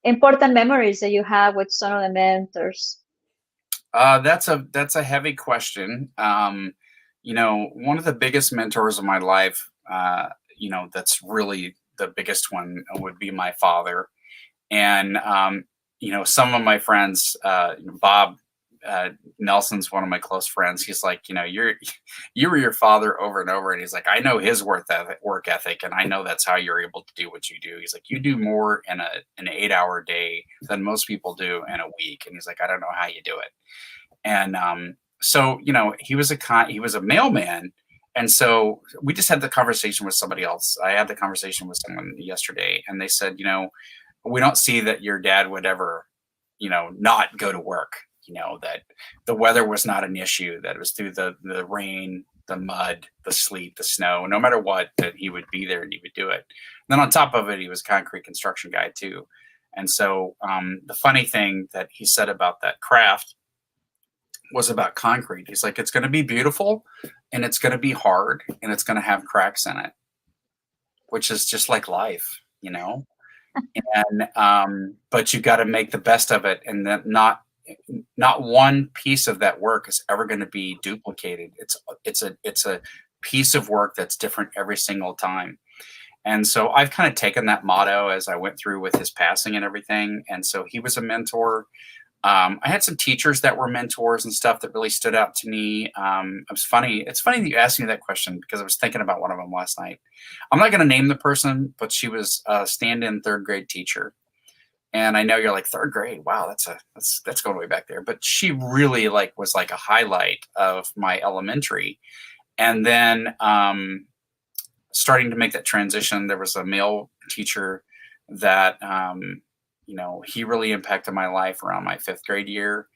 important memories that you have with some of the mentors. That's a heavy question. One of the biggest mentors of my life, that's really the biggest one would be my father. And some of my friends, Bob Nelson's one of my close friends. He's like, you were your father over and over, and he's like, I know his work ethic, and I know that's how you're able to do what you do. He's like, you do more in an 8-hour day than most people do in a week, and he's like, I don't know how you do it. And so he was a mailman, and so we just had the conversation with somebody else. I had the conversation with someone yesterday, and they said, we don't see that your dad would ever, not go to work. That the weather was not an issue. That it was through the rain, the mud, the sleet, the snow. No matter what, that he would be there and he would do it. And then on top of it, he was a concrete construction guy too. And so the funny thing that he said about that craft was about concrete. He's like, it's going to be beautiful, and it's going to be hard, and it's going to have cracks in it, which is just like life. And but you got to make the best of it, and that not one piece of that work is ever going to be duplicated. It's a piece of work that's different every single time. And so I've kind of taken that motto as I went through with his passing and everything. And so he was a mentor. I had some teachers that were mentors and stuff that really stood out to me. It's funny that you asked me that question, because I was thinking about one of them last night. I'm not going to name the person, but she was a stand-in third grade teacher. And I know you're like, third grade, wow, that's going way back there. But she really was like a highlight of my elementary. And then starting to make that transition, there was a male teacher that he really impacted my life around my 5th grade year.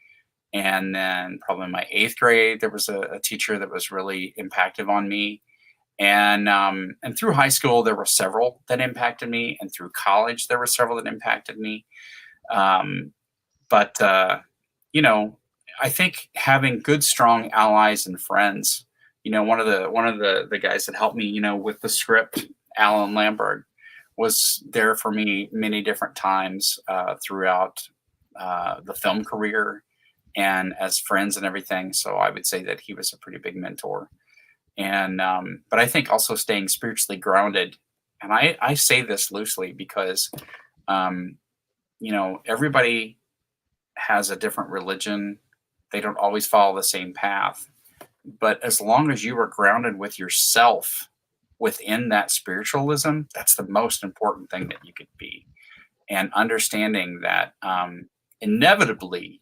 And then probably my 8th grade, there was a teacher that was really impactful on me. And through high school, there were several that impacted me. And through college, there were several that impacted me. But I think having good, strong allies and friends, one of the guys that helped me, with the script, Alan Lamberg, was there for me many different times throughout the film career and as friends and everything. So I would say that he was a pretty big mentor. And but I think also staying spiritually grounded. And I say this loosely because everybody has a different religion. They don't always follow the same path. But as long as you are grounded with yourself within that spiritualism, that's the most important thing that you could be. And understanding that inevitably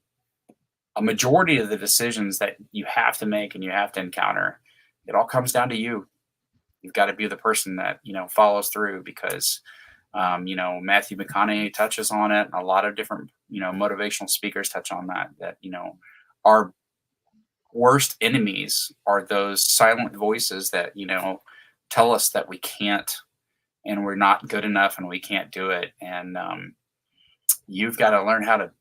a majority of the decisions that you have to make and you have to encounter, it all comes down to you. You've got to be the person that, follows through, because, Matthew McConaughey touches on it. And a lot of different, motivational speakers touch on that, our worst enemies are those silent voices that, tell us that we can't, and we're not good enough, and we can't do it. And you've got to learn how to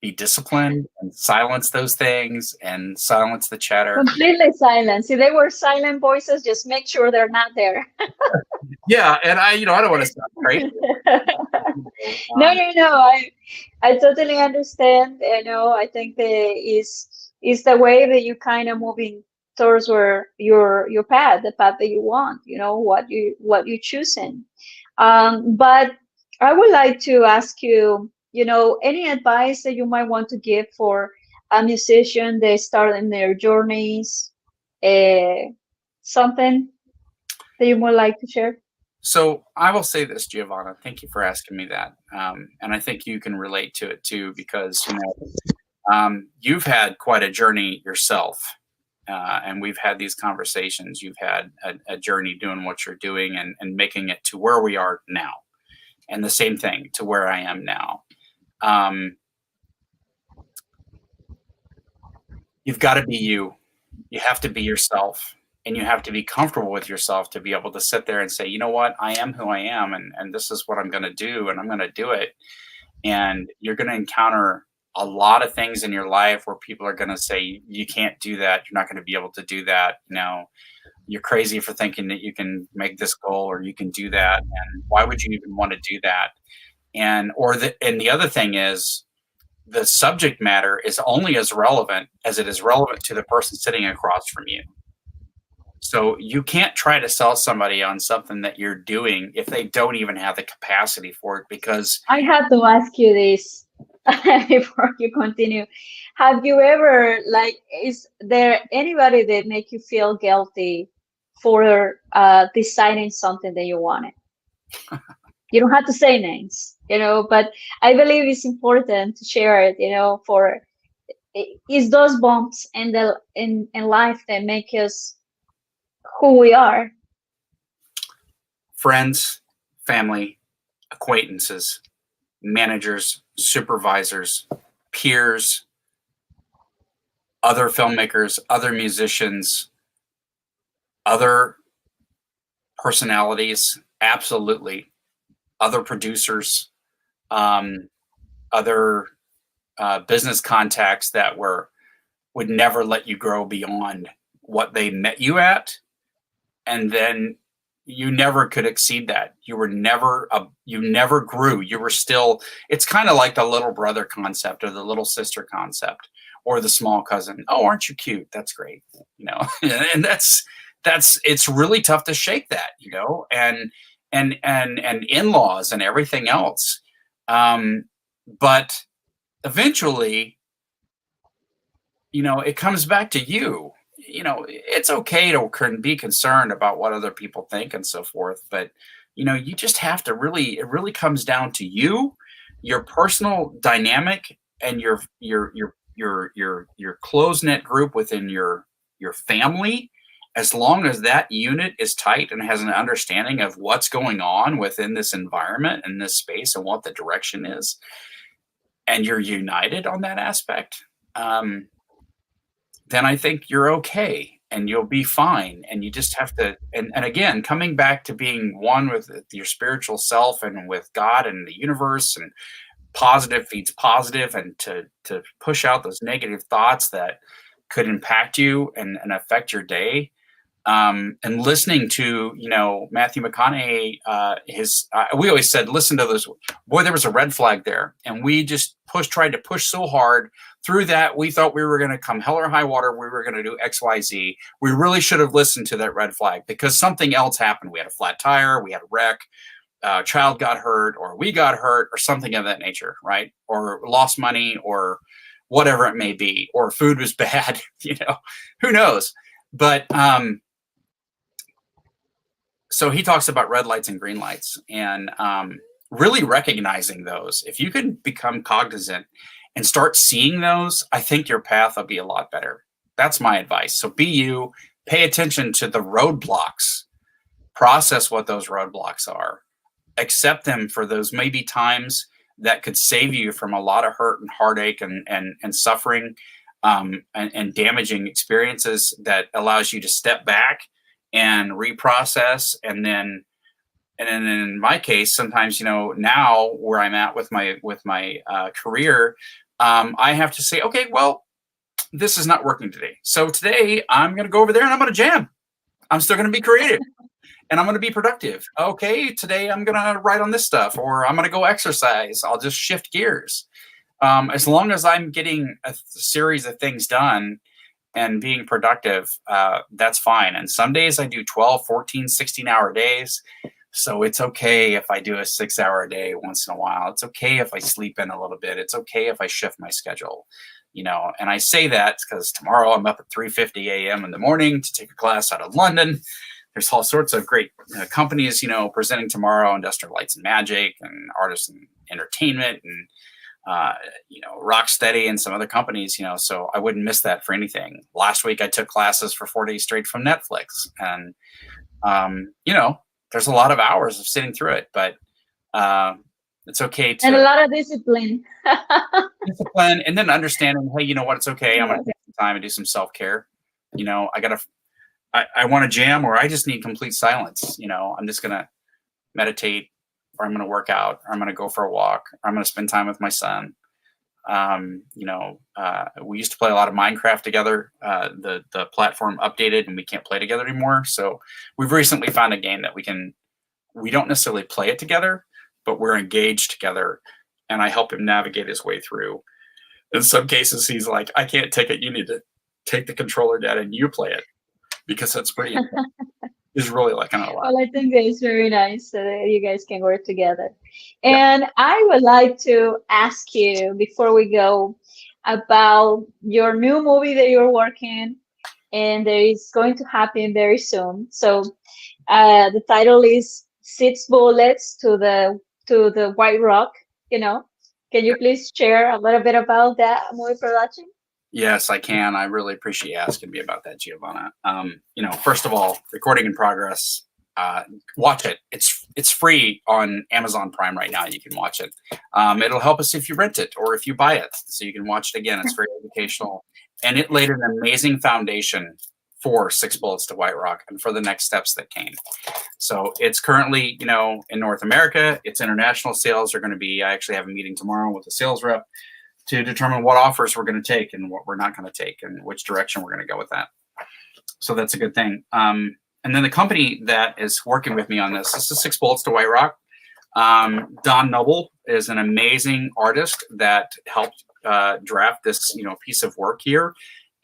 be disciplined and silence those things and silence the chatter. Completely silent. See, they were silent voices. Just make sure they're not there. Yeah, and I don't want to sound crazy. No. I totally understand. I think is the way that you kind of moving towards where your path, the path that you want. What you choosing. But I would like to ask you, any advice that you might want to give for a musician they start in their journeys, something that you would like to share? So I will say this, Giovanna. Thank you for asking me that, and I think you can relate to it too, because you've had quite a journey yourself, and we've had these conversations. You've had a journey doing what you're doing and making it to where we are now. And the same thing to where I am now. Um, you've got to be you. You have to be yourself, and you have to be comfortable with yourself to be able to sit there and say, you know what, I am who I am, and this is what I'm going to do, and I'm going to do it. And you're going to encounter a lot of things in your life where people are going to say, you can't do that. You're not going to be able to do that. You know, you're crazy for thinking that you can make this goal or you can do that. And why would you even want to do that? And the other thing is, the subject matter is only as relevant as it is relevant to the person sitting across from you. So you can't try to sell somebody on something that you're doing if they don't even have the capacity for it, because I had to ask you this before you continue. Have you ever, like, is there anybody that make you feel guilty for deciding something that you wanted? You don't have to say names, but I believe it's important to share it, for it's those bumps in life that make us who we are. Friends, family, acquaintances, managers, supervisors, peers, other filmmakers, other musicians, other personalities, absolutely. Other producers, other business contacts that would never let you grow beyond what they met you at, and then you never could exceed that. You never grew. You were still. It's kind of like the little brother concept or the little sister concept or the small cousin. Oh, aren't you cute? That's great. And that's it's really tough to shake that. And in-laws and everything else. But eventually, it comes back to you. It's okay to be concerned about what other people think and so forth, but you just have to it really comes down to you, your personal dynamic, and your close knit group within your family. As long as that unit is tight and has an understanding of what's going on within this environment and this space and what the direction is, and you're united on that aspect, then I think you're okay and you'll be fine. And you just have to, and again, coming back to being one with your spiritual self and with God and the universe, and positive feeds positive, and to push out those negative thoughts that could impact you and affect your day. And listening to, Matthew McConaughey, we always said, listen to those. Boy, there was a red flag there. And we just tried to push so hard through that. We thought we were going to come hell or high water. We were going to do X, Y, Z. We really should have listened to that red flag, because something else happened. We had a flat tire. We had a wreck. A child got hurt, or we got hurt, or something of that nature, right? Or lost money, or whatever it may be, or food was bad, who knows? But, so he talks about red lights and green lights, and really recognizing those. If you can become cognizant and start seeing those, I think your path will be a lot better. That's my advice. So be you, pay attention to the roadblocks, process what those roadblocks are, accept them for those maybe times that could save you from a lot of hurt and heartache and suffering, and damaging experiences, that allows you to step back and reprocess. And then in my case, sometimes, now where I'm at with my career, I have to say, okay, well, this is not working today. So today I'm going to go over there and I'm going to jam. I'm still going to be creative and I'm going to be productive. Okay, today I'm going to write on this stuff, or I'm going to go exercise. I'll just shift gears. As long as I'm getting a series of things done and being productive, that's fine. And some days I do 12, 14, 16-hour days. So it's okay if I do a 6-hour day once in a while. It's okay if I sleep in a little bit. It's okay if I shift my schedule, and I say that because tomorrow I'm up at 3:50 a.m. in the morning to take a class out of London. There's all sorts of great companies, presenting tomorrow: Industrial Lights and Magic, and Artists and Entertainment, and Rocksteady, and some other companies, so I wouldn't miss that for anything. Last week I took classes for 4 days straight from Netflix, and there's a lot of hours of sitting through it, but It's okay And a to lot of discipline. discipline, and then understanding, hey, you know what? It's okay. I'm going Yeah. to take some time and do some self-care. I want to jam, or I just need complete silence. I'm just going to meditate, or I'm going to work out, or I'm going to go for a walk, or I'm going to spend time with my son. We used to play a lot of Minecraft together. The platform updated and we can't play together anymore. So we've recently found a game that we don't necessarily play it together, but we're engaged together, and I help him navigate his way through. In some cases, he's like, I can't take it. You need to take the controller, Dad, and you play it, because that's pretty intense. He's really liking it a lot. Well, I think that it's very nice that you guys can work together. Yeah. And I would like to ask you before we go about your new movie that you're working, and there is going to happen very soon. So the title is Six Bullets to the White Rock. Can you please share a little bit about that movie production? Yes, I can. I really appreciate you asking me about that, Giovanna. First of all, recording in progress. Watch it. It's free on Amazon Prime right now. You can watch it. It'll help us if you rent it or if you buy it, so you can watch it again. It's very educational, and it laid an amazing foundation for Six Bullets to White Rock and for the next steps that came. So it's currently, in North America. Its international sales are going to be. I actually have a meeting tomorrow with a sales rep to determine what offers we're going to take and what we're not going to take, and which direction we're going to go with that. So that's a good thing. And then the company that is working with me on this is Six Bullets to White Rock. Don Noble is an amazing artist that helped draft this, piece of work here.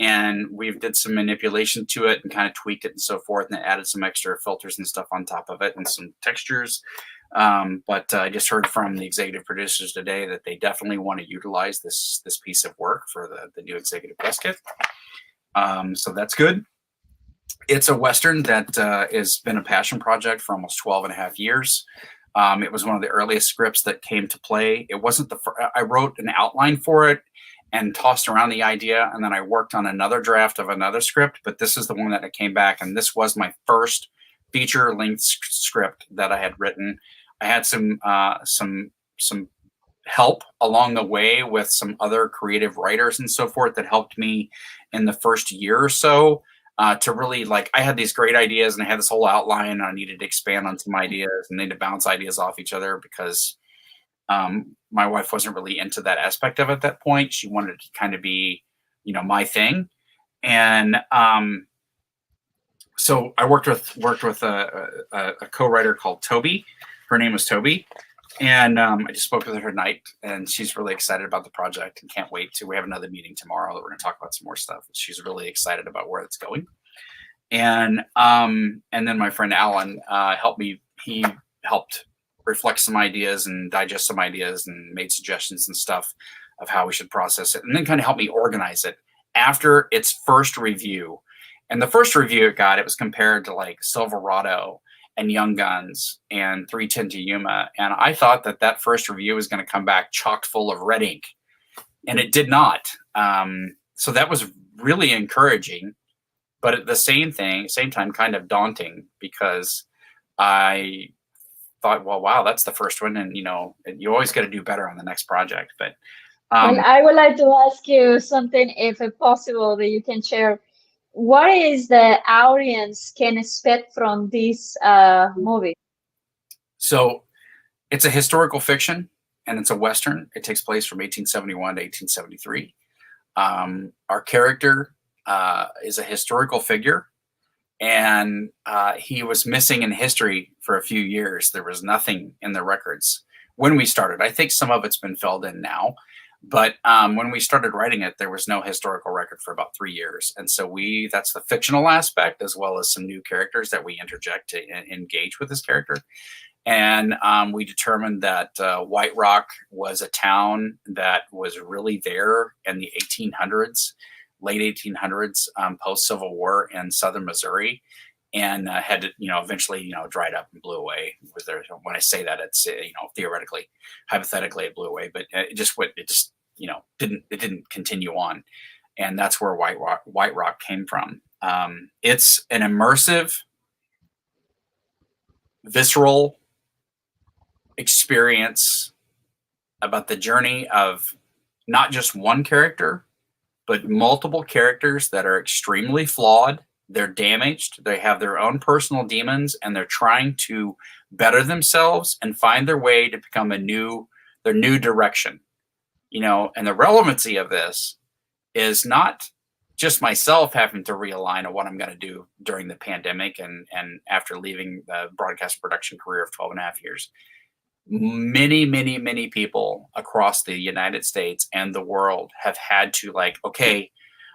And we've did some manipulation to it and kind of tweaked it and so forth, and added some extra filters and stuff on top of it and some textures. But I just heard from the executive producers today that they definitely want to utilize this piece of work for the new executive press kit. So that's good. It's a Western that has been a passion project for almost 12 and a half years. It was one of the earliest scripts that came to play. It wasn't I wrote an outline for it and tossed around the idea, and then I worked on another draft of another script, but this is the one that came back, and this was my first feature-length script that I had written. I had some help along the way with some other creative writers and so forth that helped me in the first year or so to really, I had these great ideas and I had this whole outline, and I needed to expand on some ideas and then to bounce ideas off each other, because my wife wasn't really into that aspect of it at that point. She wanted it to kind of be, my thing. And so I worked with a co-writer called Toby. Her name was Toby. And I just spoke with her tonight, and she's really excited about the project and can't wait we have another meeting tomorrow that we're going to talk about some more stuff. She's really excited about where it's going. And then my friend Alan helped me. He helped reflect some ideas and digest some ideas and made suggestions and stuff of how we should process it, and then kind of helped me organize it after its first review. And the first review it was compared to Silverado and Young Guns and 310 to Yuma. And I thought that first review was going to come back chock full of red ink, and it did not. So that was really encouraging, but at the same time, kind of daunting, because I thought, well, wow, that's the first one. And, you always got to do better on the next project. But well, I would like to ask you something, if possible, that you can share. What is the audience can expect from this movie? So it's a historical fiction, and it's a Western. It takes place from 1871 to 1873. Our character is a historical figure, and he was missing in history for a few years. There was nothing in the records when we started. I think some of it's been filled in now, but when we started writing it, there was no historical record for about 3 years. And so that's the fictional aspect, as well as some new characters that we interject to engage with this character. And we determined that White Rock was a town that was really there in the 1800s, late 1800s, post-Civil War in southern Missouri, and had to, eventually, dried up and blew away. When I say that, it's theoretically, hypothetically, it blew away, but it didn't continue on, and that's where White Rock came from. It's an immersive, visceral experience, about the journey of not just one character, but multiple characters that are extremely flawed. They're damaged. They have their own personal demons, and they're trying to better themselves and find their way to become their new direction. And the relevancy of this is not just myself having to realign on what I'm going to do during the pandemic and after leaving the broadcast production career of 12 and a half years. Many, many, many people across the United States and the world have had to okay,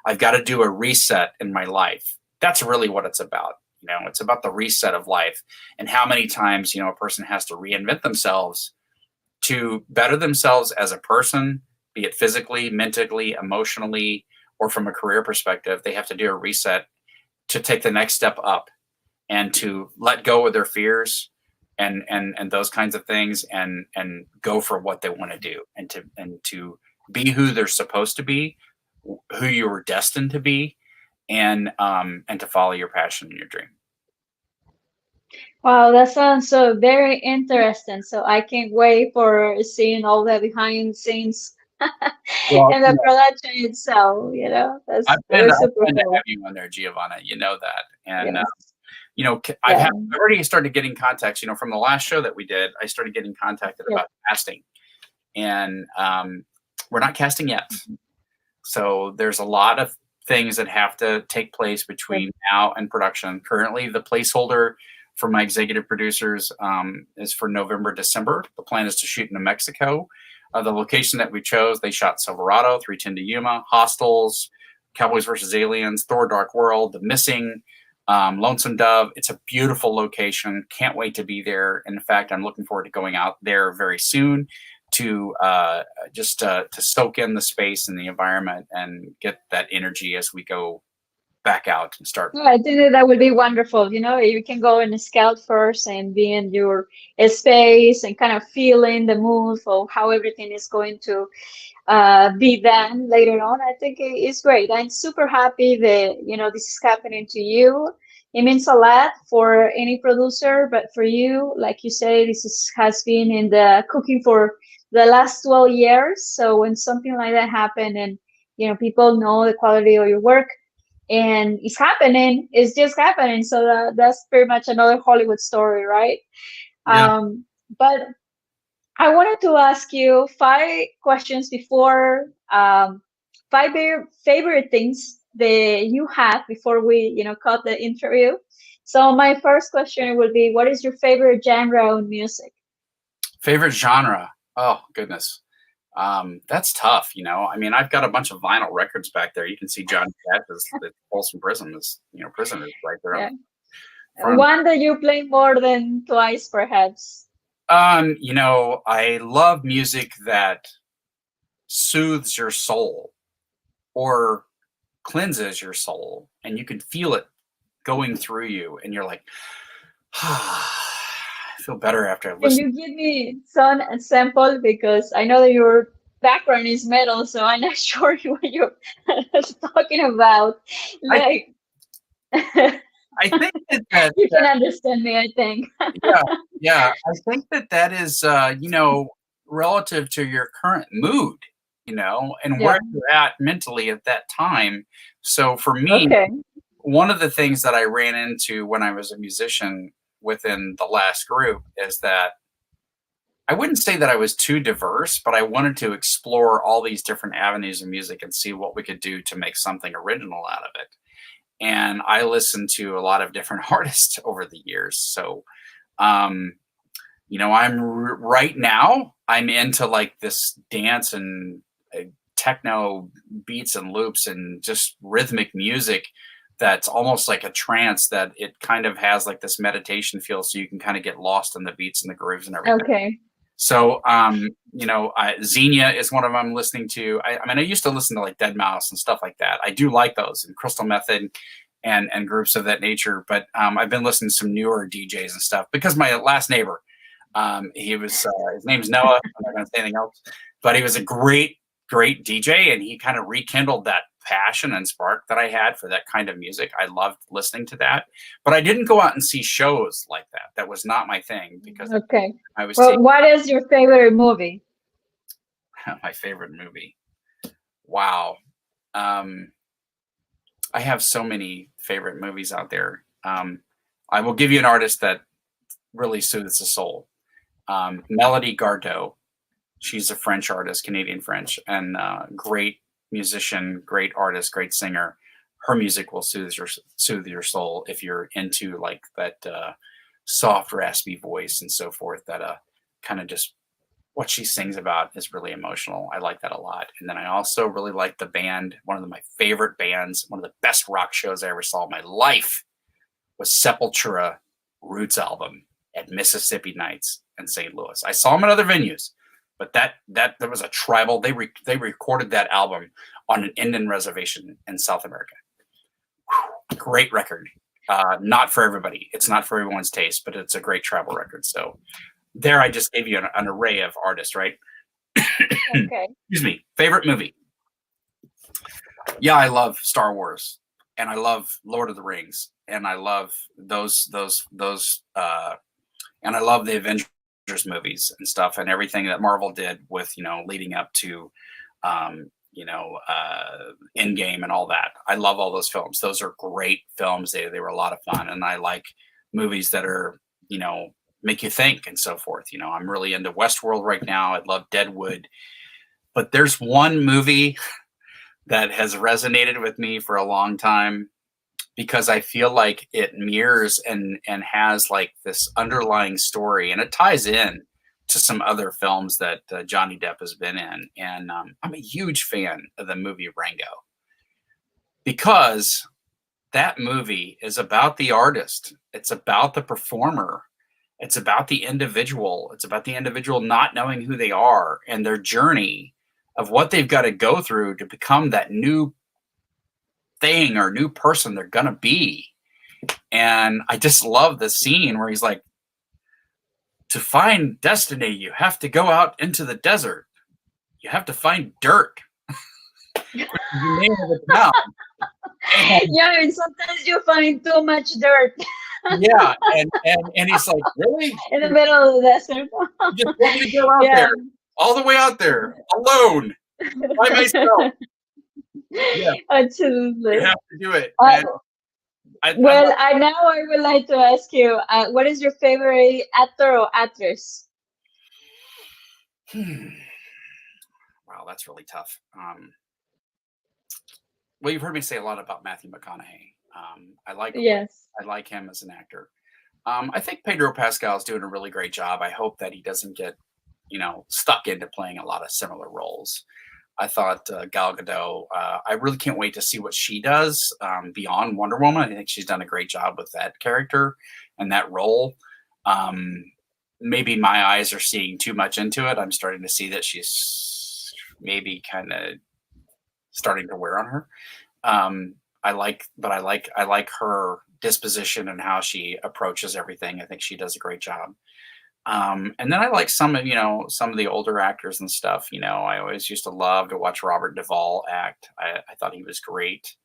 I've got to do a reset in my life. That's really what it's about. It's about the reset of life, and how many times, a person has to reinvent themselves to better themselves as a person, be it physically, mentally, emotionally, or from a career perspective. They have to do a reset to take the next step up and to let go of their fears and those kinds of things, and go for what they want to do, and to be who they're supposed to be, who you were destined to be, and to follow your passion and your dream. Wow, that sounds so very interesting. So I can't wait for seeing all the behind the scenes Well, and the production itself. That's I've been super to cool. have you on there, Giovanna. You know that, and Yes. I've already started getting contacts. From the last show that we did, I started getting contacted about casting, and we're not casting yet. So there's a lot of things that have to take place between now and production. Currently, the placeholder for my executive producers is for November, December. The plan is to shoot in New Mexico. The location that we chose, they shot Silverado, 310 to Yuma, Hostels, Cowboys versus Aliens, Thor: Dark World, The Missing, Lonesome Dove. It's a beautiful location. Can't wait to be there. And in fact, I'm looking forward to going out there very soon to just to soak in the space and the environment and get that energy as we go back out and start. I think that would be wonderful. You can go and scout first and be in your space and kind of feeling the mood of how everything is going to be done later on. I think it's great. I'm super happy that, this is happening to you. It means a lot for any producer, but for you, like you say, has been in the cooking for the last 12 years. So when something like that happened and, people know the quality of your work, and it's just happening. So that's pretty much another Hollywood story, right? Yeah. But I wanted to ask you 5 questions before, 5 favorite things that you have before we, cut the interview. So my first question would be, what is your favorite genre of music? Favorite genre? Oh, goodness. That's tough. I've got a bunch of vinyl records back there. You can see Johnny Cash's Folsom Prison is, Prison is right there. Yeah. One that you play more than twice, perhaps. I love music that soothes your soul or cleanses your soul, and you can feel it going through you, and you're like, I feel better after I listen. Can you give me some sample, because I know that your background is metal, so I'm not sure what you're talking about. I think that you can understand me, I think. yeah. I think that is, relative to your current mood, and where you're at mentally at that time. So for me, one of the things that I ran into when I was a musician within the last group is that I wouldn't say that I was too diverse, but I wanted to explore all these different avenues of music and see what we could do to make something original out of it. And I listened to a lot of different artists over the years. So, right now I'm into this dance and techno beats and loops and just rhythmic music that's almost like a trance, that it kind of has this meditation feel, so you can kind of get lost in the beats and the grooves and everything. Okay. So, Xenia is one of them I'm listening to. I used to listen to Dead Mouse and stuff like that. I do like those, and Crystal Method and groups of that nature. But I've been listening to some newer DJs and stuff, because my last neighbor, his name's Noah. I'm not going to say anything else, but he was a great DJ, and he kind of rekindled that passion and spark that I had for that kind of music. I loved listening to that, but I didn't go out and see shows like that. That was not my thing because Okay. I was Well, what is your favorite movie? my favorite movie. Wow. I have so many favorite movies out there. I will give you an artist that really soothes the soul. Melody Gardot. She's a French artist, Canadian French, and great musician, great artist, great singer. Her music will soothe your soul if you're into like that soft, raspy voice and so forth. That kind of just what she sings about is really emotional. I like that a lot. And then I also really like the band. One of my favorite bands, one of the best rock shows I ever saw in my life was Sepultura Roots album at Mississippi Nights in St. Louis. I saw them at other venues, but that there was a tribal. They recorded that album on an Indian reservation in South America. Whew, great record. Not for everybody. It's not for everyone's taste, but it's a great tribal record. So there, I just gave you an array of artists, right? Okay. Excuse me. Favorite movie? Yeah, I love Star Wars, and I love Lord of the Rings, and I love those, and I love the Avengers movies and stuff, and everything that Marvel did with leading up to, Endgame and all that. I love all those films. Those are great films. They were a lot of fun, and I like movies that are make you think and so forth. I'm really into Westworld right now. I love Deadwood, but there's one movie that has resonated with me for a long time because I feel like it mirrors and has like this underlying story, and it ties in to some other films that Johnny Depp has been in. And I'm a huge fan of the movie Rango because that movie is about the artist. It's about the performer. It's about the individual. It's about the individual not knowing who they are and their journey of what they've got to go through to become that new thing or new person they're going to be. And I just love the scene where he's like, to find destiny, you have to go out into the desert. You have to find dirt. The name of the town. Yeah, and sometimes you find too much dirt. Yeah, and he's like, really? In the middle of the desert. You just want me to go out there, all the way out there, alone, by myself. Yeah, absolutely. You have to do it. Now I would like to ask you, what is your favorite actor or actress? Wow, that's really tough. Well, you've heard me say a lot about Matthew McConaughey. I like him as an actor. I think Pedro Pascal is doing a really great job. I hope that he doesn't get, stuck into playing a lot of similar roles. I thought Gal Gadot, I really can't wait to see what she does beyond Wonder Woman. I think she's done a great job with that character and that role. Maybe my eyes are seeing too much into it. I'm starting to see that she's maybe kind of starting to wear on her. I like her disposition and how she approaches everything. I think she does a great job. And then I like some of the older actors and stuff. I always used to love to watch Robert Duval act. I thought he was great.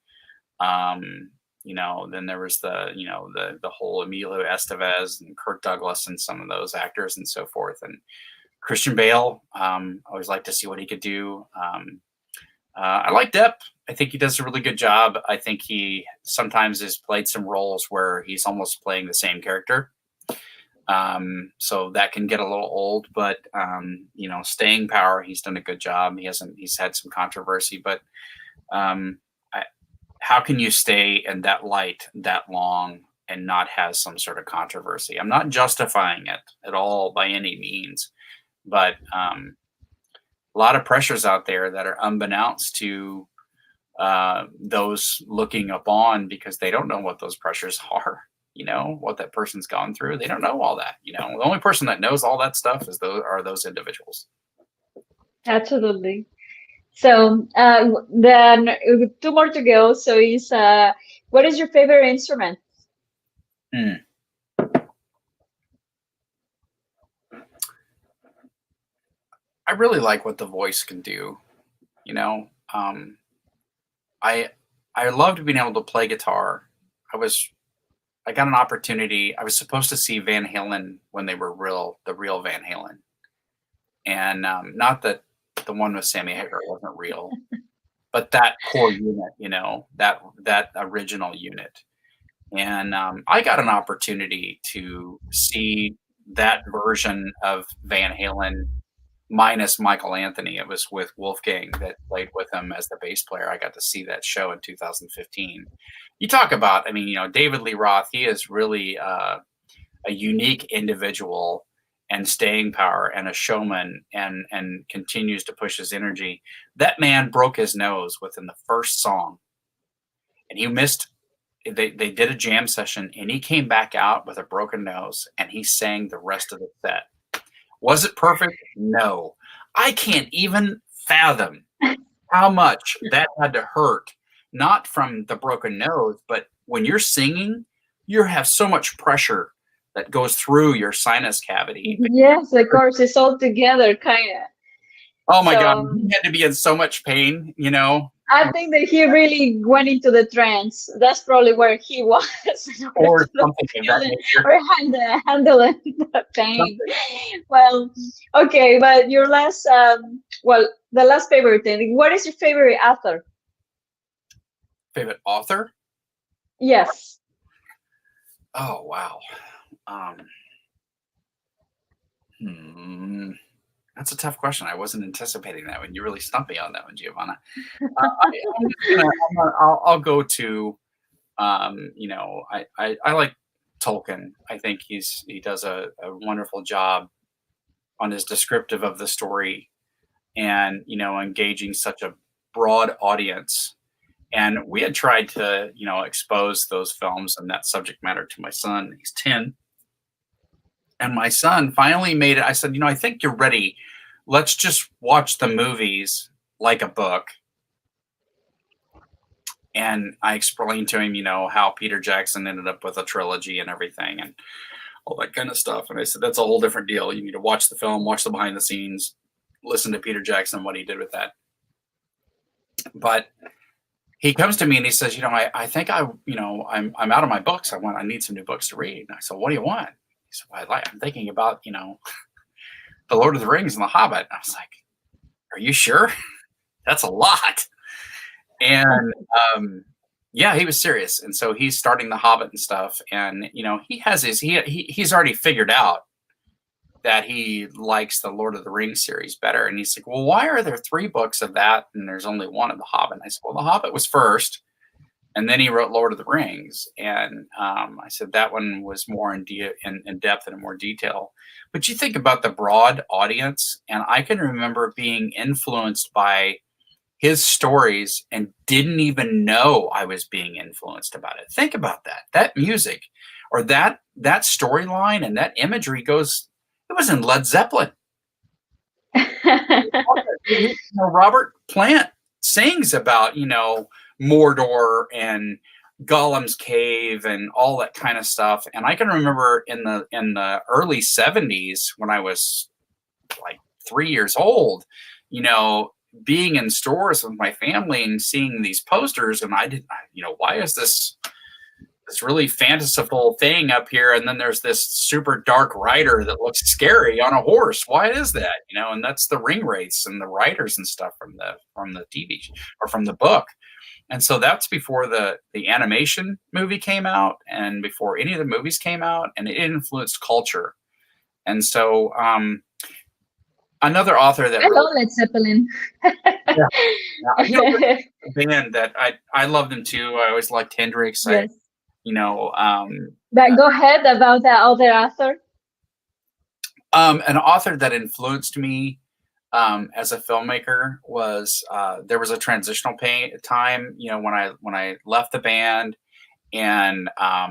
Then there was the whole Emilio Estevez and Kirk Douglas and some of those actors and so forth. And Christian Bale, I always like to see what he could do. I like Depp. I think he does a really good job. I think he sometimes has played some roles where he's almost playing the same character. So that can get a little old, but staying power, he's done a good job. He's had some controversy, but how can you stay in that light that long and not have some sort of controversy? I'm not justifying it at all by any means, but a lot of pressures out there that are unbeknownst to those looking upon, because they don't know what those pressures are. What that person's gone through. They don't know all that. The only person that knows all that stuff are those individuals. Absolutely. So then 2 more to go. So what is your favorite instrument? I really like what the voice can do. I I loved being able to play guitar. I got an opportunity. I was supposed to see Van Halen when they were the real Van Halen, and not that the one with Sammy Hagar wasn't real, but that core unit, that original unit. And I got an opportunity to see that version of Van Halen minus Michael Anthony. It was with Wolfgang that played with him as the bass player. I got to see that show in 2015. You talk about, I mean, David Lee Roth, he is really a unique individual and staying power and a showman and continues to push his energy. That man broke his nose within the first song and he missed. They did a jam session and he came back out with a broken nose and he sang the rest of the set. Was it perfect? No. I can't even fathom how much that had to hurt, not from the broken nose, but when you're singing, you have so much pressure that goes through your sinus cavity. Yes, of course, it's all together, kind of. Oh my God, he had to be in so much pain, I think that he really went into the trance. That's probably where he was. Or something of that nature. Or handling the pain. Well, okay, but your last, the last favorite thing. What is your favorite author? Favorite author? Yes. Oh, wow. That's a tough question. I wasn't anticipating that one. You really stumped me on that one, Giovanna. I'll go to, I like Tolkien. I think he does a wonderful job on his descriptive of the story and, engaging such a broad audience. And we had tried to, expose those films and that subject matter to my son. He's 10. And my son finally made it. I said, I think you're ready. Let's just watch the movies like a book. And I explained to him, how Peter Jackson ended up with a trilogy and everything and all that kind of stuff. And I said, that's a whole different deal. You need to watch the film, watch the behind the scenes, listen to Peter Jackson, what he did with that. But he comes to me and he says, I think I'm out of my books. I need some new books to read. And I said, what do you want? He said, well, I'm thinking about, The Lord of the Rings and The Hobbit. And I was like, are you sure? That's a lot. And yeah, he was serious. And so he's starting The Hobbit and stuff. And, he has he's already figured out that he likes the Lord of the Rings series better. And he's like, well, why are there 3 books of that and there's only one of The Hobbit? And I said, well, The Hobbit was first. And then he wrote Lord of the Rings. And I said that one was more in depth and in more detail. But you think about the broad audience, and I can remember being influenced by his stories and didn't even know I was being influenced about it. Think about that. That music or that storyline and that imagery it was in Led Zeppelin. Robert Plant sings about, Mordor and Gollum's cave and all that kind of stuff. And I can remember in the early 70s when I was like 3 years old, being in stores with my family and seeing these posters, and I didn't, why is this really fanciful thing up here? And then there's this super dark rider that looks scary on a horse. Why is that? And that's the ring wraiths and the riders and stuff from the TV or from the book. And so that's before the animation movie came out and before any of the movies came out, and it influenced culture. And so another author that I love Led Zeppelin. a band that I love them too. I always liked Hendrix. Yes. But go ahead about that other author. An author that influenced me as a filmmaker was there was a transitional time, when I left the band and I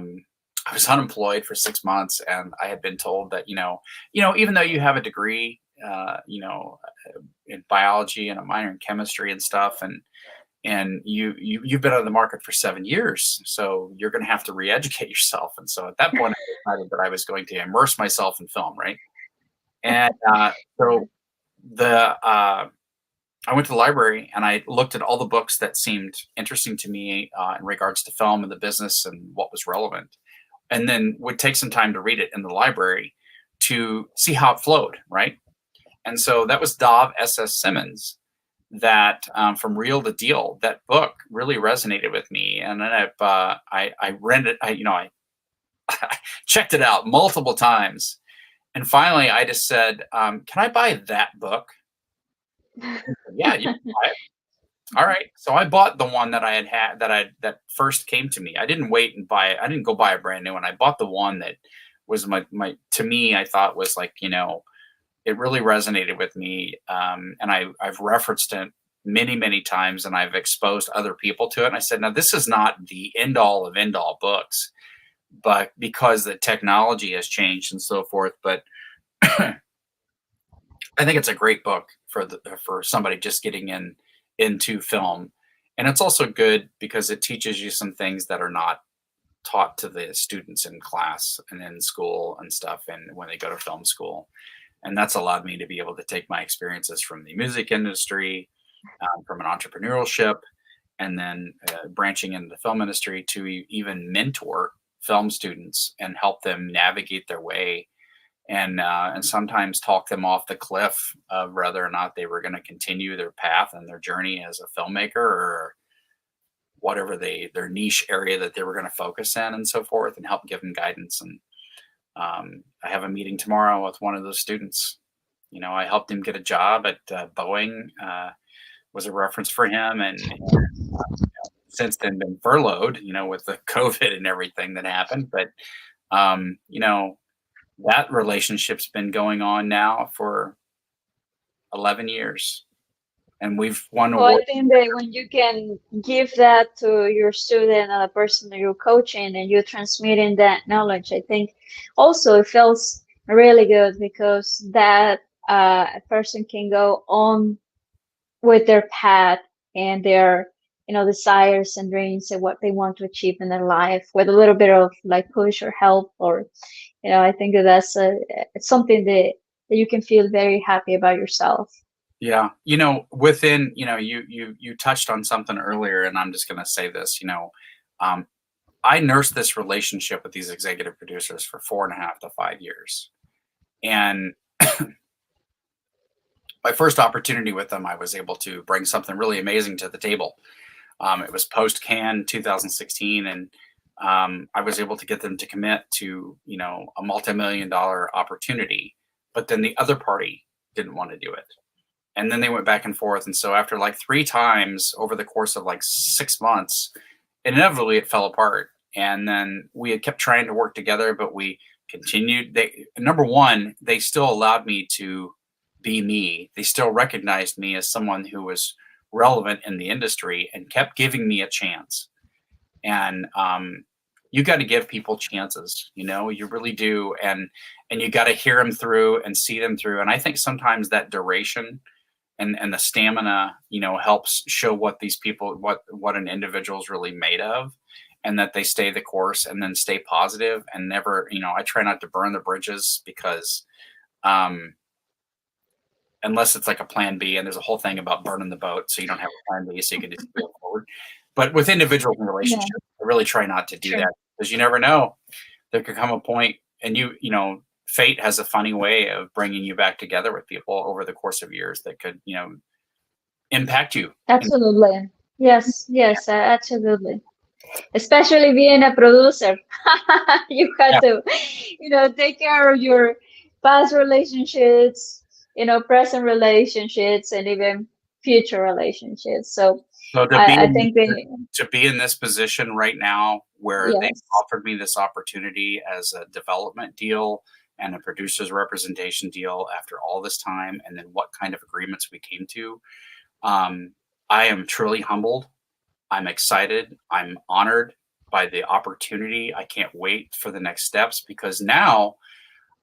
was unemployed for 6 months, and I had been told that even though you have a degree in biology and a minor in chemistry and stuff, and you've been on the market for 7 years, so you're going to have to re-educate yourself. And so at that point, I decided that I was going to immerse myself in film, right? And so I went to the library and I looked at all the books that seemed interesting to me in regards to film and the business and what was relevant, and then would take some time to read it in the library to see how it flowed, right? And so that was Dov S.S. Simmons that from Real to Deal. That book really resonated with me, and then I rented. I checked it out multiple times, and finally I just said, "Can I buy that book?" Yeah, you can buy it. All right. So I bought the one that I had that first came to me. I didn't wait and buy it. I didn't go buy a brand new one. I bought the one that was my to me, I thought was like, it really resonated with me. And I've referenced it many, many times, and I've exposed other people to it. And I said, now this is not the end all of end all books, but because the technology has changed and so forth. But I think it's a great book for somebody just getting into film, and it's also good because it teaches you some things that are not taught to the students in class and in school and stuff, and when they go to film school. And that's allowed me to be able to take my experiences from the music industry, from an entrepreneurship, and then branching into the film industry to even mentor film students and help them navigate their way, and sometimes talk them off the cliff of whether or not they were going to continue their path and their journey as a filmmaker, or whatever their niche area that they were going to focus in and so forth, and help give them guidance. And I have a meeting tomorrow with one of those students. I helped him get a job at Boeing, was a reference for him, and since then been furloughed, with the COVID and everything that happened. But that relationship's been going on now for 11 years, and we've won Well, I awards. think that when you can give that to your student or the person that you're coaching and you're transmitting that knowledge, I think also it feels really good because that a person can go on with their path and their desires and dreams and what they want to achieve in their life with a little bit of like push or help, or I think that it's something that you can feel very happy about yourself. Yeah. Within, you touched on something earlier, and I'm just going to say this, I nursed this relationship with these executive producers for 4.5 to 5 years. And my first opportunity with them, I was able to bring something really amazing to the table. It was post Cannes 2016, and I was able to get them to commit to, a multi-million-dollar opportunity, but then the other party didn't want to do it. And then they went back and forth. And so after like 3 times over the course of like 6 months, inevitably it fell apart. And then we had kept trying to work together, but we continued. Number one, they still allowed me to be me. They still recognized me as someone who was relevant in the industry and kept giving me a chance. And you got to give people chances, you really do. And you got to hear them through and see them through. And I think sometimes that duration and the stamina, helps show what these people, what an individual is really made of, and that they stay the course and then stay positive and never, I try not to burn the bridges, because unless it's like a plan B, and there's a whole thing about burning the boat, so you don't have a plan B, so you can just go forward. But with individual relationships, I really try not to do that, because you never know. There could come a point, and fate has a funny way of bringing you back together with people over the course of years that could, impact you. Absolutely. Yes, absolutely. Especially being a producer, you have to, take care of your past relationships, present relationships, and even future relationships. So I think to be in this position right now, where they offered me this opportunity as a development deal and a producer's representation deal after all this time, and then what kind of agreements we came to, I am truly humbled. I'm excited. I'm honored by the opportunity. I can't wait for the next steps, because now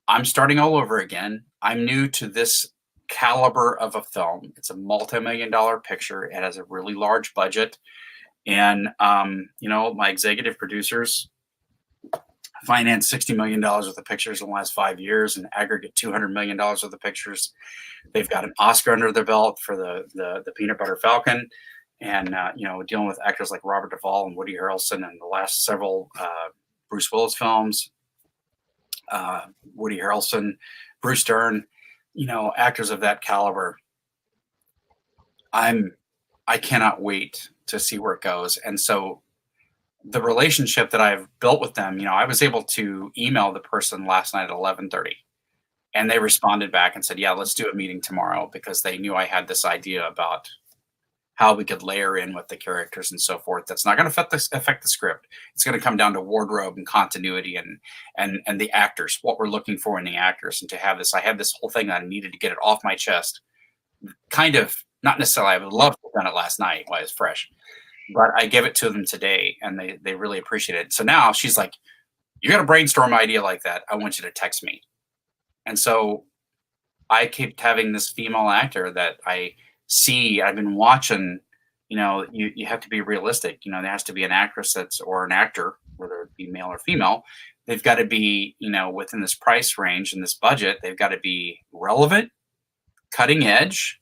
I'm starting all over again. I'm new to this caliber of a film. It's a multi-million-dollar picture. It has a really large budget. And, my executive producers financed $60 million worth of pictures in the last 5 years, and aggregate $200 million worth of pictures. They've got an Oscar under their belt for the Peanut Butter Falcon, and dealing with actors like Robert Duval and Woody Harrelson in the last several Bruce Willis films. Woody Harrelson, Bruce Dern, actors of that caliber. I cannot wait to see where it goes. And so the relationship that I've built with them, I was able to email the person last night at 11:30, and they responded back and said, yeah, let's do a meeting tomorrow, because they knew I had this idea about how we could layer in with the characters and so forth. That's not going to affect the script. It's going to come down to wardrobe and continuity and the actors, what we're looking for in the actors. And to have this, I had this whole thing that I needed to get it off my chest. Kind of, not necessarily, I would love to have done it last night while it's fresh, but I give it to them today, and they really appreciate it. So now she's like, you got a brainstorm idea like that, I want you to text me. And so I kept having this female actor that I see, I've been watching, you have to be realistic. There has to be an actress or an actor, whether it be male or female. They've got to be, within this price range and this budget. They've got to be relevant, cutting edge,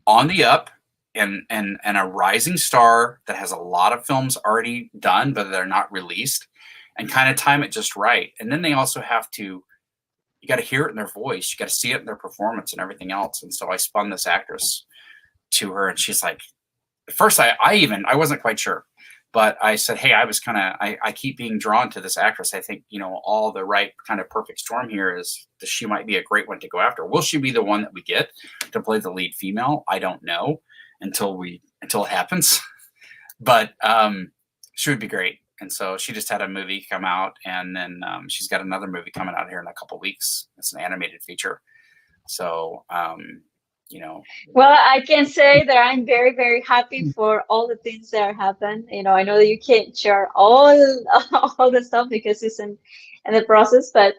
on the up, and a rising star that has a lot of films already done, but they're not released, and kind of time it just right. And then they also have to, you got to hear it in their voice. You got to see it in their performance and everything else. And so I spun this actress to her, and she's like, at first I wasn't quite sure, but I said, hey, I keep being drawn to this actress. I think, all the right kind of perfect storm here is that she might be a great one to go after. Will she be the one that we get to play the lead female? I don't know until it happens, but she would be great. And so she just had a movie come out, and then she's got another movie coming out here in a couple of weeks. It's an animated feature. So, Well, I can say that I'm very, very happy for all the things that happen. I know that you can't share all the stuff because it's in the process, but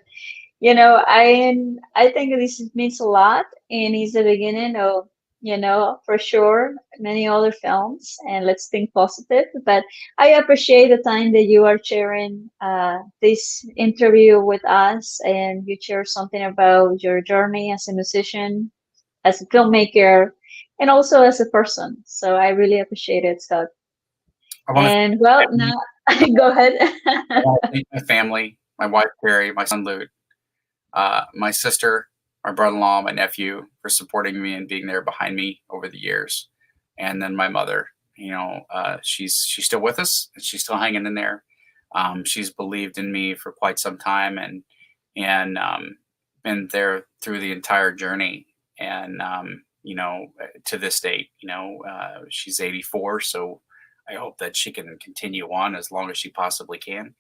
I think this means a lot, and it's the beginning of for sure many other films, and let's think positive. But I appreciate the time that you are sharing this interview with us, and you share something about your journey as a musician, as a filmmaker, and also as a person. So I really appreciate it, Scott. And well, now go ahead. I want to thank my family, my wife Carrie, my son Luke, my sister, my brother-in-law, my nephew, for supporting me and being there behind me over the years, and then my mother. She's still with us, and she's still hanging in there. She's believed in me for quite some time, and been there through the entire journey. And to this date, she's 84, so I hope that she can continue on as long as she possibly can.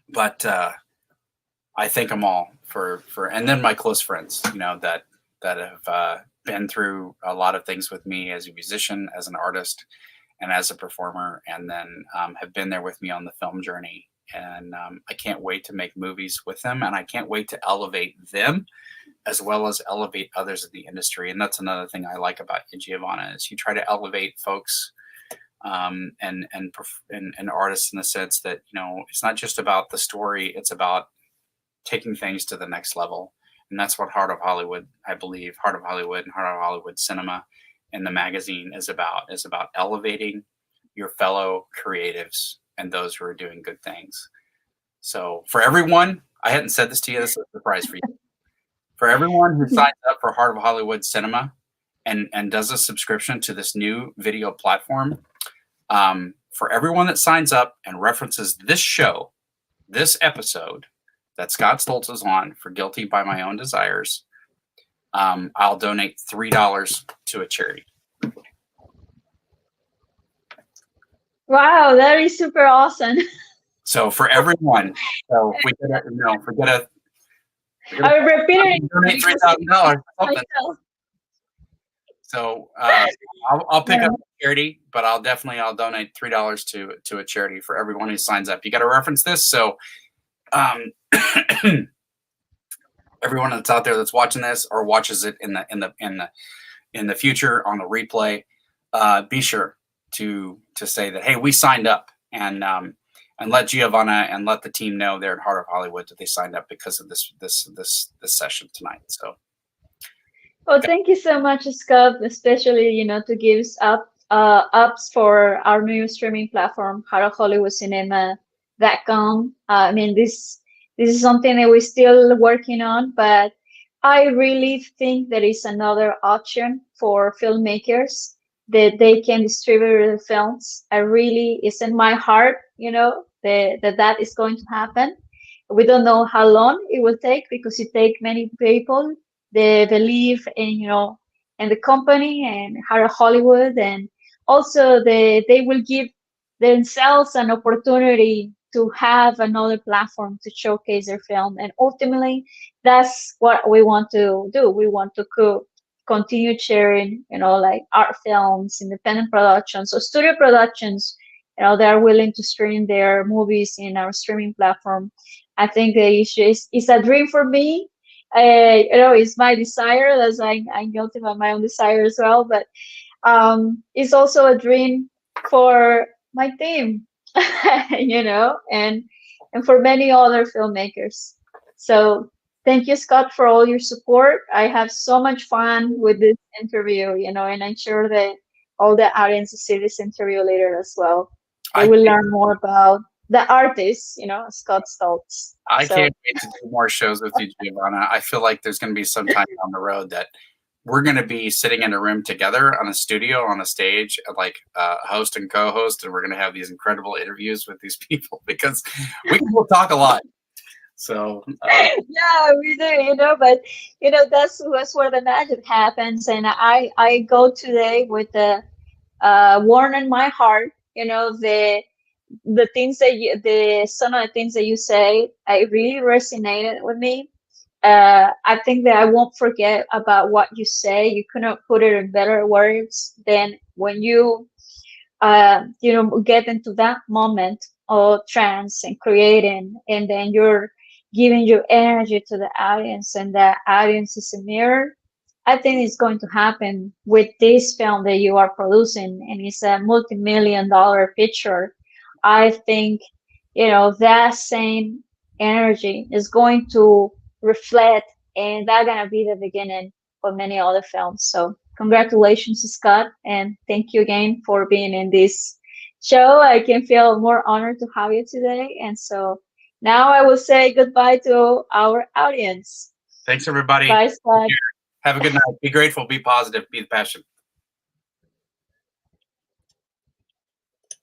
But I thank them all for, and then my close friends, that have been through a lot of things with me as a musician, as an artist, and as a performer, and then have been there with me on the film journey. And I can't wait to make movies with them, and I can't wait to elevate them as well as elevate others in the industry. And that's another thing I like about you, Giovanna, is you try to elevate folks and artists in the sense that, it's not just about the story, it's about taking things to the next level. And that's what Heart of Hollywood, I believe, Heart of Hollywood and Heart of Hollywood Cinema in the magazine is about elevating your fellow creatives and those who are doing good things. So for everyone, I hadn't said this to you, this is a surprise for you. For everyone who signs up for Heart of Hollywood Cinema and does a subscription to this new video platform, for everyone that signs up and references this show, this episode that Scott Stoltz is on for Guilty by My Own Desires, I'll donate $3 to a charity. Wow, that is super awesome. So for everyone, so we could, I will repeat it. Donate $3,000. So I'll pick up a charity, but I'll donate $3 to a charity for everyone who signs up. You got to reference this, so everyone that's out there that's watching this or watches it in the future on the replay, be sure to say that, hey, we signed up, and and let Giovanna and let the team know there at Heart of Hollywood that they signed up because of this session tonight. So. Well, thank you so much, Scott, especially, to give us ups for our new streaming platform, HollywoodCinema.com. I mean, this is something that we're still working on, but I really think there is another option for filmmakers that they can distribute their films. I really, it's in my heart, that is going to happen. We don't know how long it will take because it takes many people. They believe in the company and Hollywood, and also they will give themselves an opportunity to have another platform to showcase their film. And ultimately, that's what we want to do. We want to continue sharing, like art films, independent productions, or studio productions, they are willing to stream their movies in our streaming platform. I think the issue is a dream for me. It's my desire, as I'm guilty of my own desire as well, but it's also a dream for my team, and for many other filmmakers. So thank you, Scott, for all your support. I have so much fun with this interview, and I'm sure that all the audience will see this interview later as well. They will learn more about the artist, Scott Stoltz. I can't wait to do more shows with you, Giovanna. I feel like there's going to be some time down the road that we're going to be sitting in a room together on a studio, on a stage, like host and co-host, and we're going to have these incredible interviews with these people because we'll talk a lot. So yeah, we do, but that's where the magic happens. And I go today with the warm in my heart, the things that some of the things that you say, I really resonated with me. I think that I won't forget about what you say. You couldn't put it in better words than when you, get into that moment of trance and creating, and then you're giving your energy to the audience, and the audience is a mirror. I think it's going to happen with this film that you are producing, and it's a multi-million-dollar picture. I think, that same energy is going to reflect, and that's going to be the beginning for many other films. So congratulations, Scott, and thank you again for being in this show. I can feel more honored to have you today. And so now I will say goodbye to our audience. Thanks, everybody. Bye, Scott. Have a good night. Be grateful, be positive, be the passion.